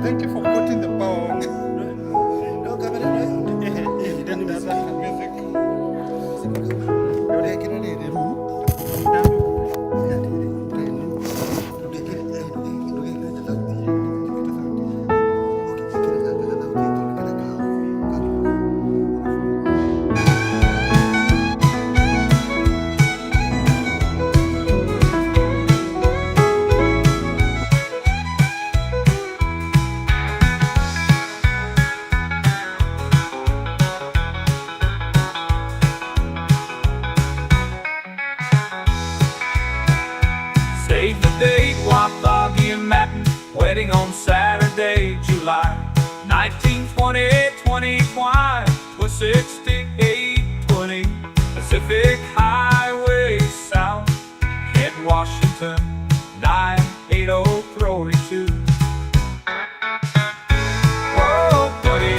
Thank you for putting the power on. Save the date, Wathage and Malte, wedding on Saturday, July 1928, 20 was 6820 Pacific Highway South, Kent, Washington, 98032. Whoa, buddy.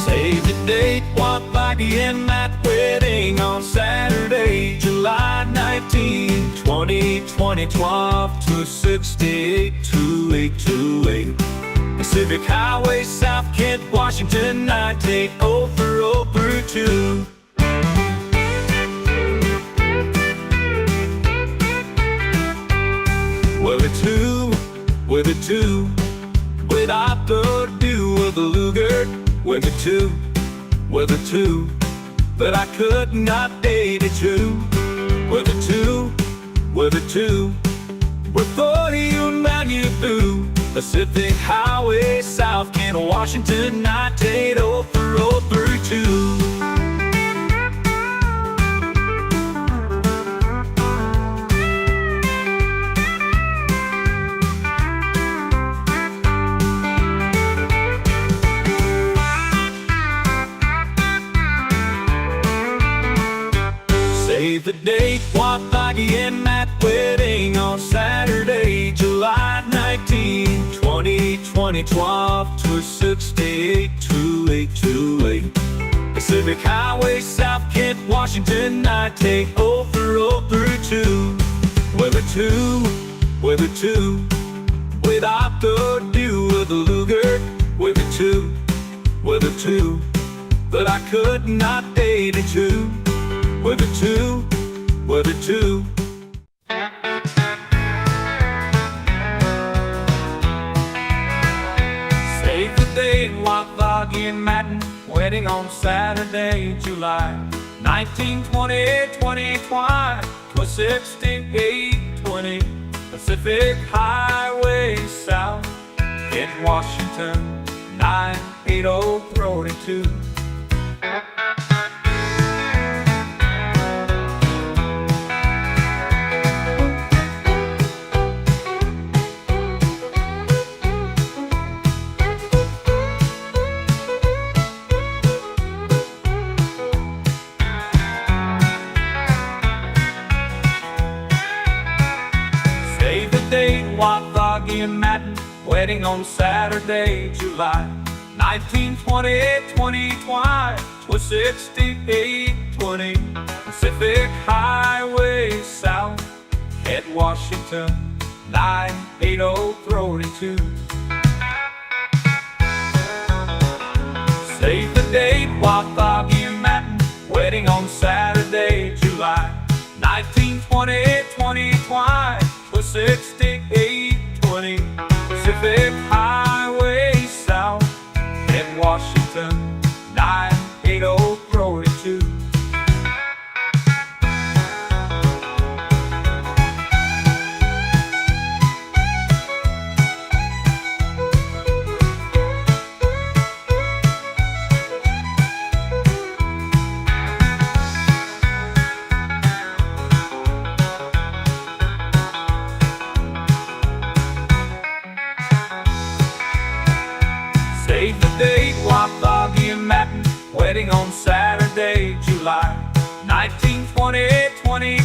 Save the date, Wathage and Malte, wedding on Saturday, July 19, 2020, 12-68, 2828. Pacific Highway South, Kent, Washington, 98032. With a two, without the do with the Luger, with a two, but I could not date a two, with a two, with 40 you man you through Pacific Highway South, Kent, Washington, 98032. Save the date, Wathage and Malte, wedding on Saturday, July 19, 2020, 12-68, 2828. Pacific Highway South, Kent, Washington, 98032. With a two, without the do with the Luger, with a two, but I could not date a two. With a two. Save the date, Wathage and Malte, wedding on Saturday, July 1928, 2020 was 6820 Pacific Highway South, in Washington, 98032. Wathage and Malte, wedding on Saturday, July 1928, 2020 was 6820 Pacific Highway South, at Washington, 98032. Save the date, Wathage and Malte, wedding on Saturday, July 1928, 2020 was 6820 Pacific Highway South, in Washington, 98032. Save the date, Wathage and Malte, wedding on Saturday, July 1928, 2020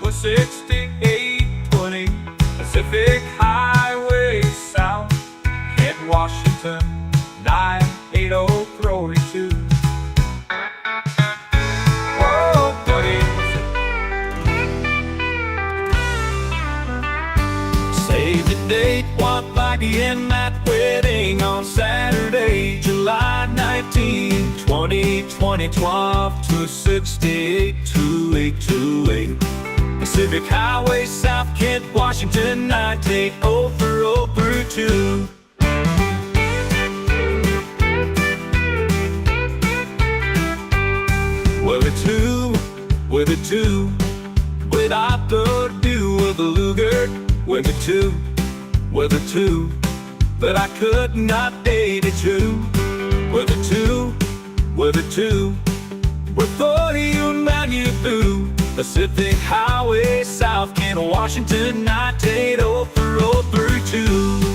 was 6820 Pacific Highway South, in Washington, 98032. Whoa, buddy. Save the date, Wathage and Matt wedding on Saturday, July 19, 2020, 12-268, 2828. Pacific Highway, South Kent, Washington, 98042. With a two, without the do of the Luger. With a two, but I could not date a two. With a two, before you man you through Pacific Highway, South Kent, Washington, 98042.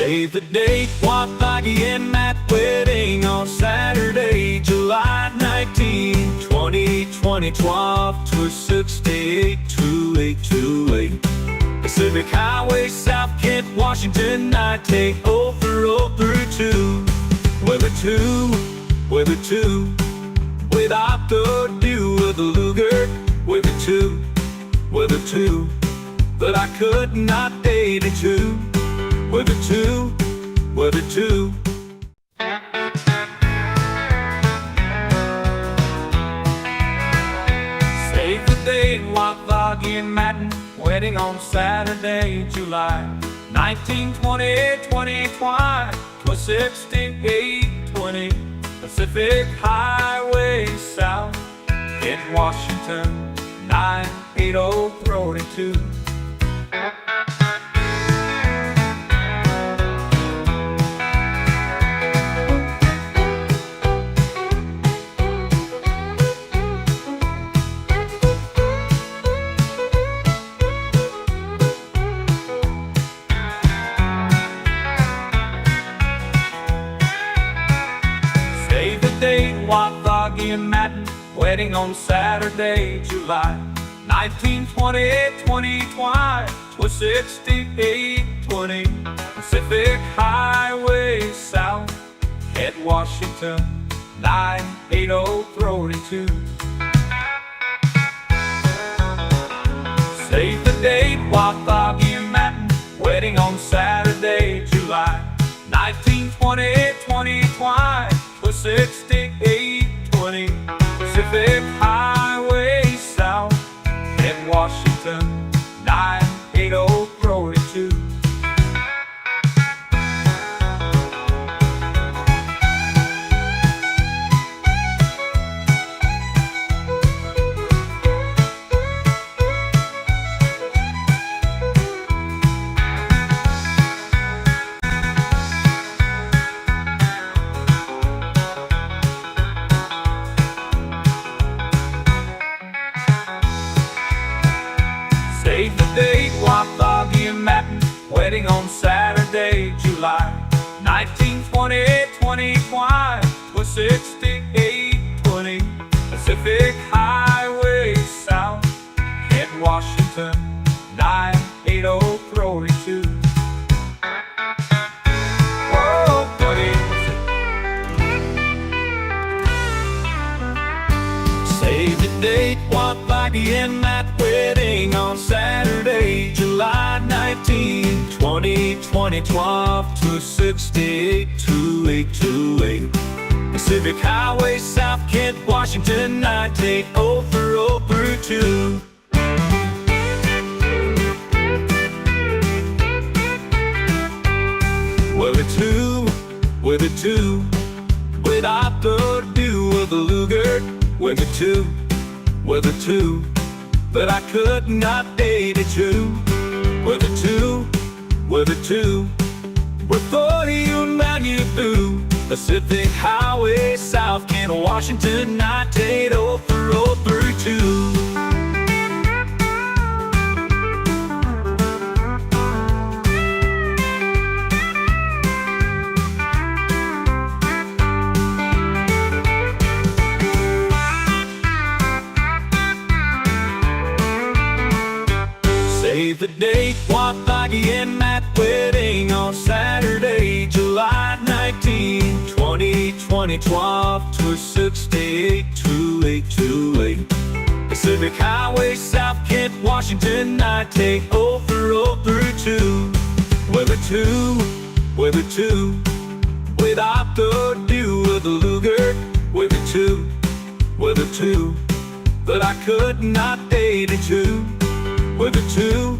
Save the date, Wathage and Matt wedding on Saturday, July 19, 2020, 12-268, 2828. Pacific Highway, South Kent, Washington, 98042. With a two, without the do of the Luger. With a two, but I could not date a two. With a two. Save the date, Wathage and Matt wedding on Saturday, July 19, 2020, Pacific Highway, South in Washington, 98042. Wathage and Matt wedding on Saturday, July 19, 2020, 6820 Pacific Highway, South at Washington, 98042. Save the date, Wathage and Matt wedding on Saturday, July 19, 2020, 6820 Pacific Highway, South in Washington, 98042. Save the date, Wathage and Matt wedding on Saturday, July 19, 6820 Pacific Highway, South in Washington, 98042. Whoa, buddy. Save the date, Wathage and Matt wedding on Saturday, July 19, 2020, 12-268, 2828 Pacific Highway, South Kent, Washington, 98042. With a two, without the do of the Luger. With a two, but I could not date a two. With a two, before you man you through Pacific Highway, South Kent, Washington, 98042. Save the date, Wathage and Matt wedding on Saturday, July 19, 2020, 12 to 68, 2828. Pacific Highway, South Kent, Washington, 98002. With a two, without the dew with a Luger, with a two, but I could not date a two, with a two.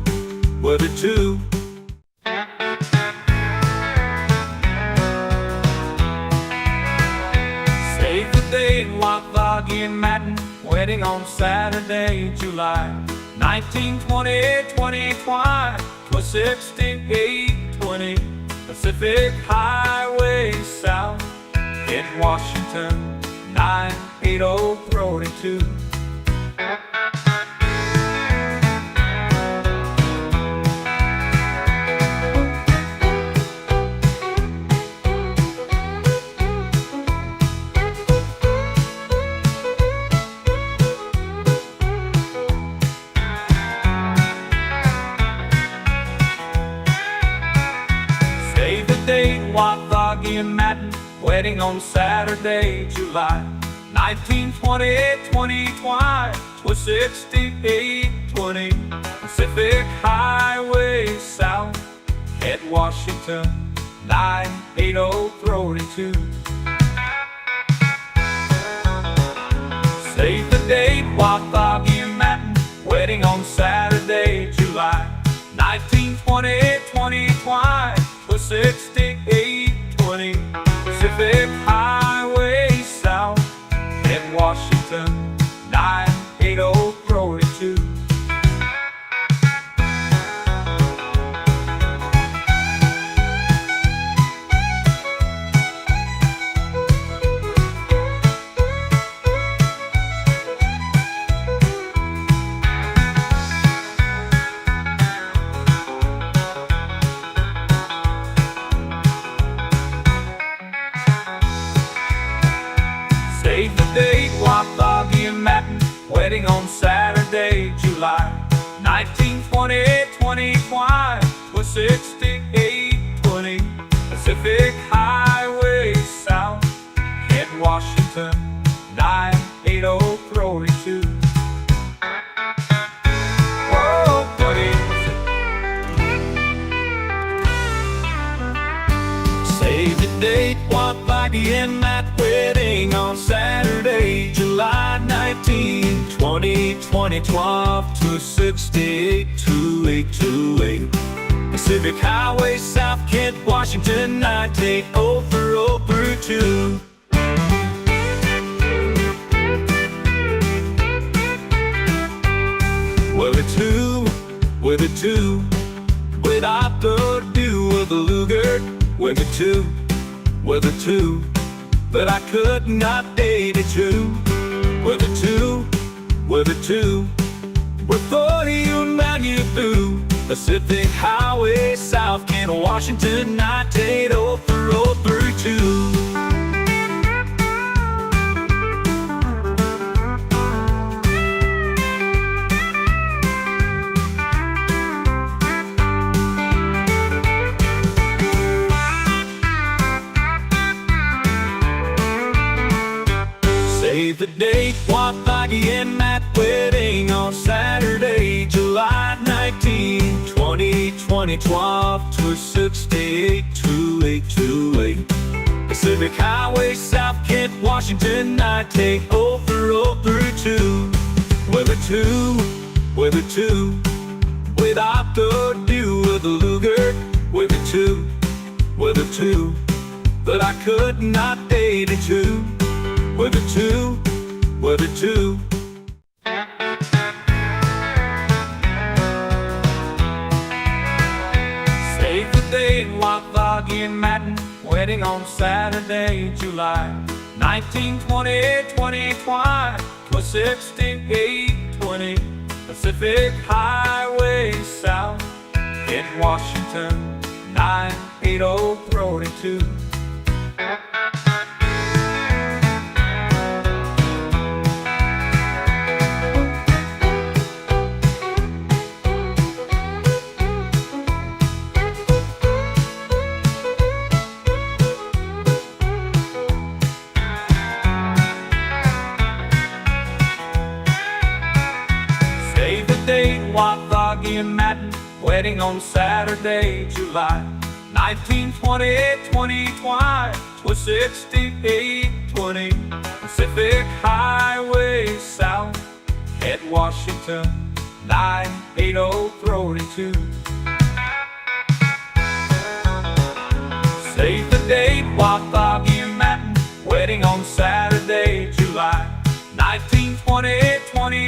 Save the date, Wathage and Matten, wedding on Saturday, July 19, 28, 2020, 6820. Pacific Highway South in Washington, 98032. Wathage and Matten, wedding on Saturday, July 19, 28, 2020, 6820. Pacific Highway South at Washington, 98032. Save the date, Wathage and Matten, wedding on Saturday, July 19, 28, 2020. 6820. Pacific Highway South in Washington, 98032. Save the date, Wathage and Matten, wedding on Saturday, July 19, 28, 2020, 6820. Pacific Highway South in Washington, 98032. Oh, buddy. Save the date, Wathage and Matt, wedding on Saturday, July 19, 2020, 12 to 68, 2828. Pacific Highway, South Kent, Washington, 98032. With a two, without the dew with a Luger, with a two, but I could not date a two, with a two, with 40 and 92. Pacific Highway, South Kent, Washington, 98032. Save the date, Wathage and Matt, wedding on Saturday, July 19, 2020, 12 to 68, 2828. Pacific Highway, South Kent, Washington, 98032. With a two, without the dew with a Luger, with a two, but I could not date a two, with a two. Save the date, Wathage and Matten, wedding on Saturday, July 19, 28, 2020, 6820. Pacific Highway South in Washington, 98032. Wathage and Matte, wedding on Saturday, July 19, 2020, 6820 Pacific Highway South at Washington, 98032. Save the date, Wathage and Matte, wedding on Saturday, July 19, 2020,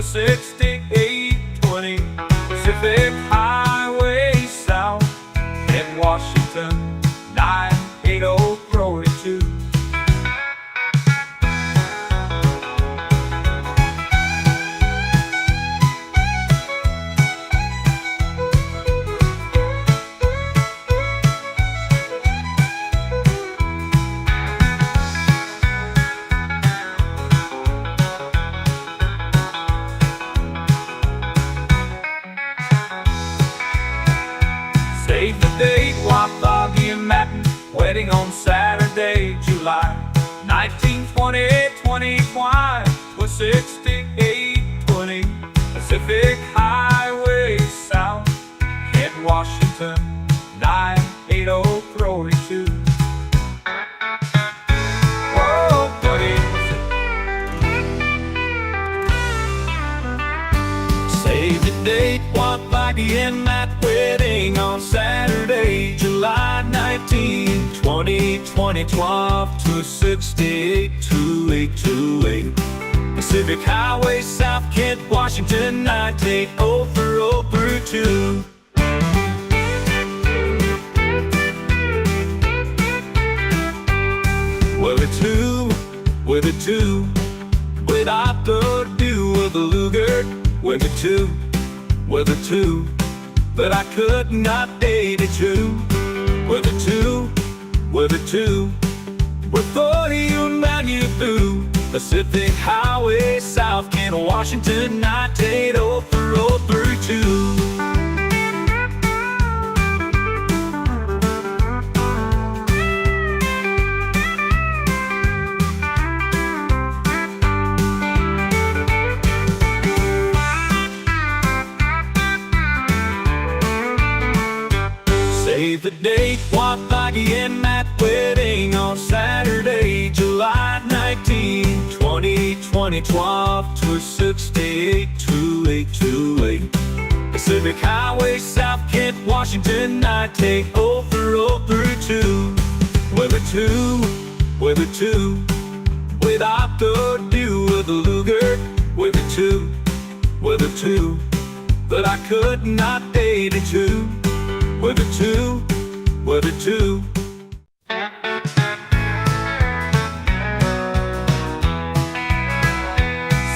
6820 Pacific Highway South in Washington, 98032. Save the date, Wathage and Matte, wedding on Saturday, July 19, 6820 Pacific Highway South in Washington, 98032. Oh, buddy. Save the date, Wathage and Matte, wedding on Saturday, July 19, 2020, 2828 Pacific Highway South, Kent, Washington, 98032. With a two, without the do with a Luger, with a two, but I could not date a two, with a two, with you man you through Pacific Highway South, Kent, Washington, 98032. Save the date, Wathage and Matte, wedding on Saturday, July 19, 2020, 6828 Pacific Highway South, Kent, Washington, 98032. With a two, without the do with a Luger, with a two, but I could not date a two, with a two.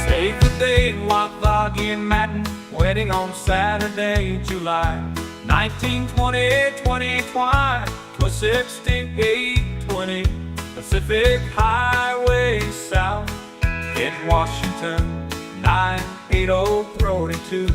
Save the date, Wathage and Matte, wedding on Saturday, July 19, 6820 Pacific Highway South in Washington, 98032.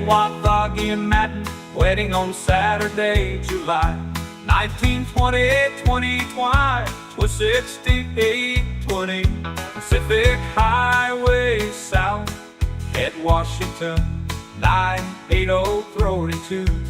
Wathage and Matte, wedding on Saturday, July 19, 6820 Pacific Highway South at Washington, 98032.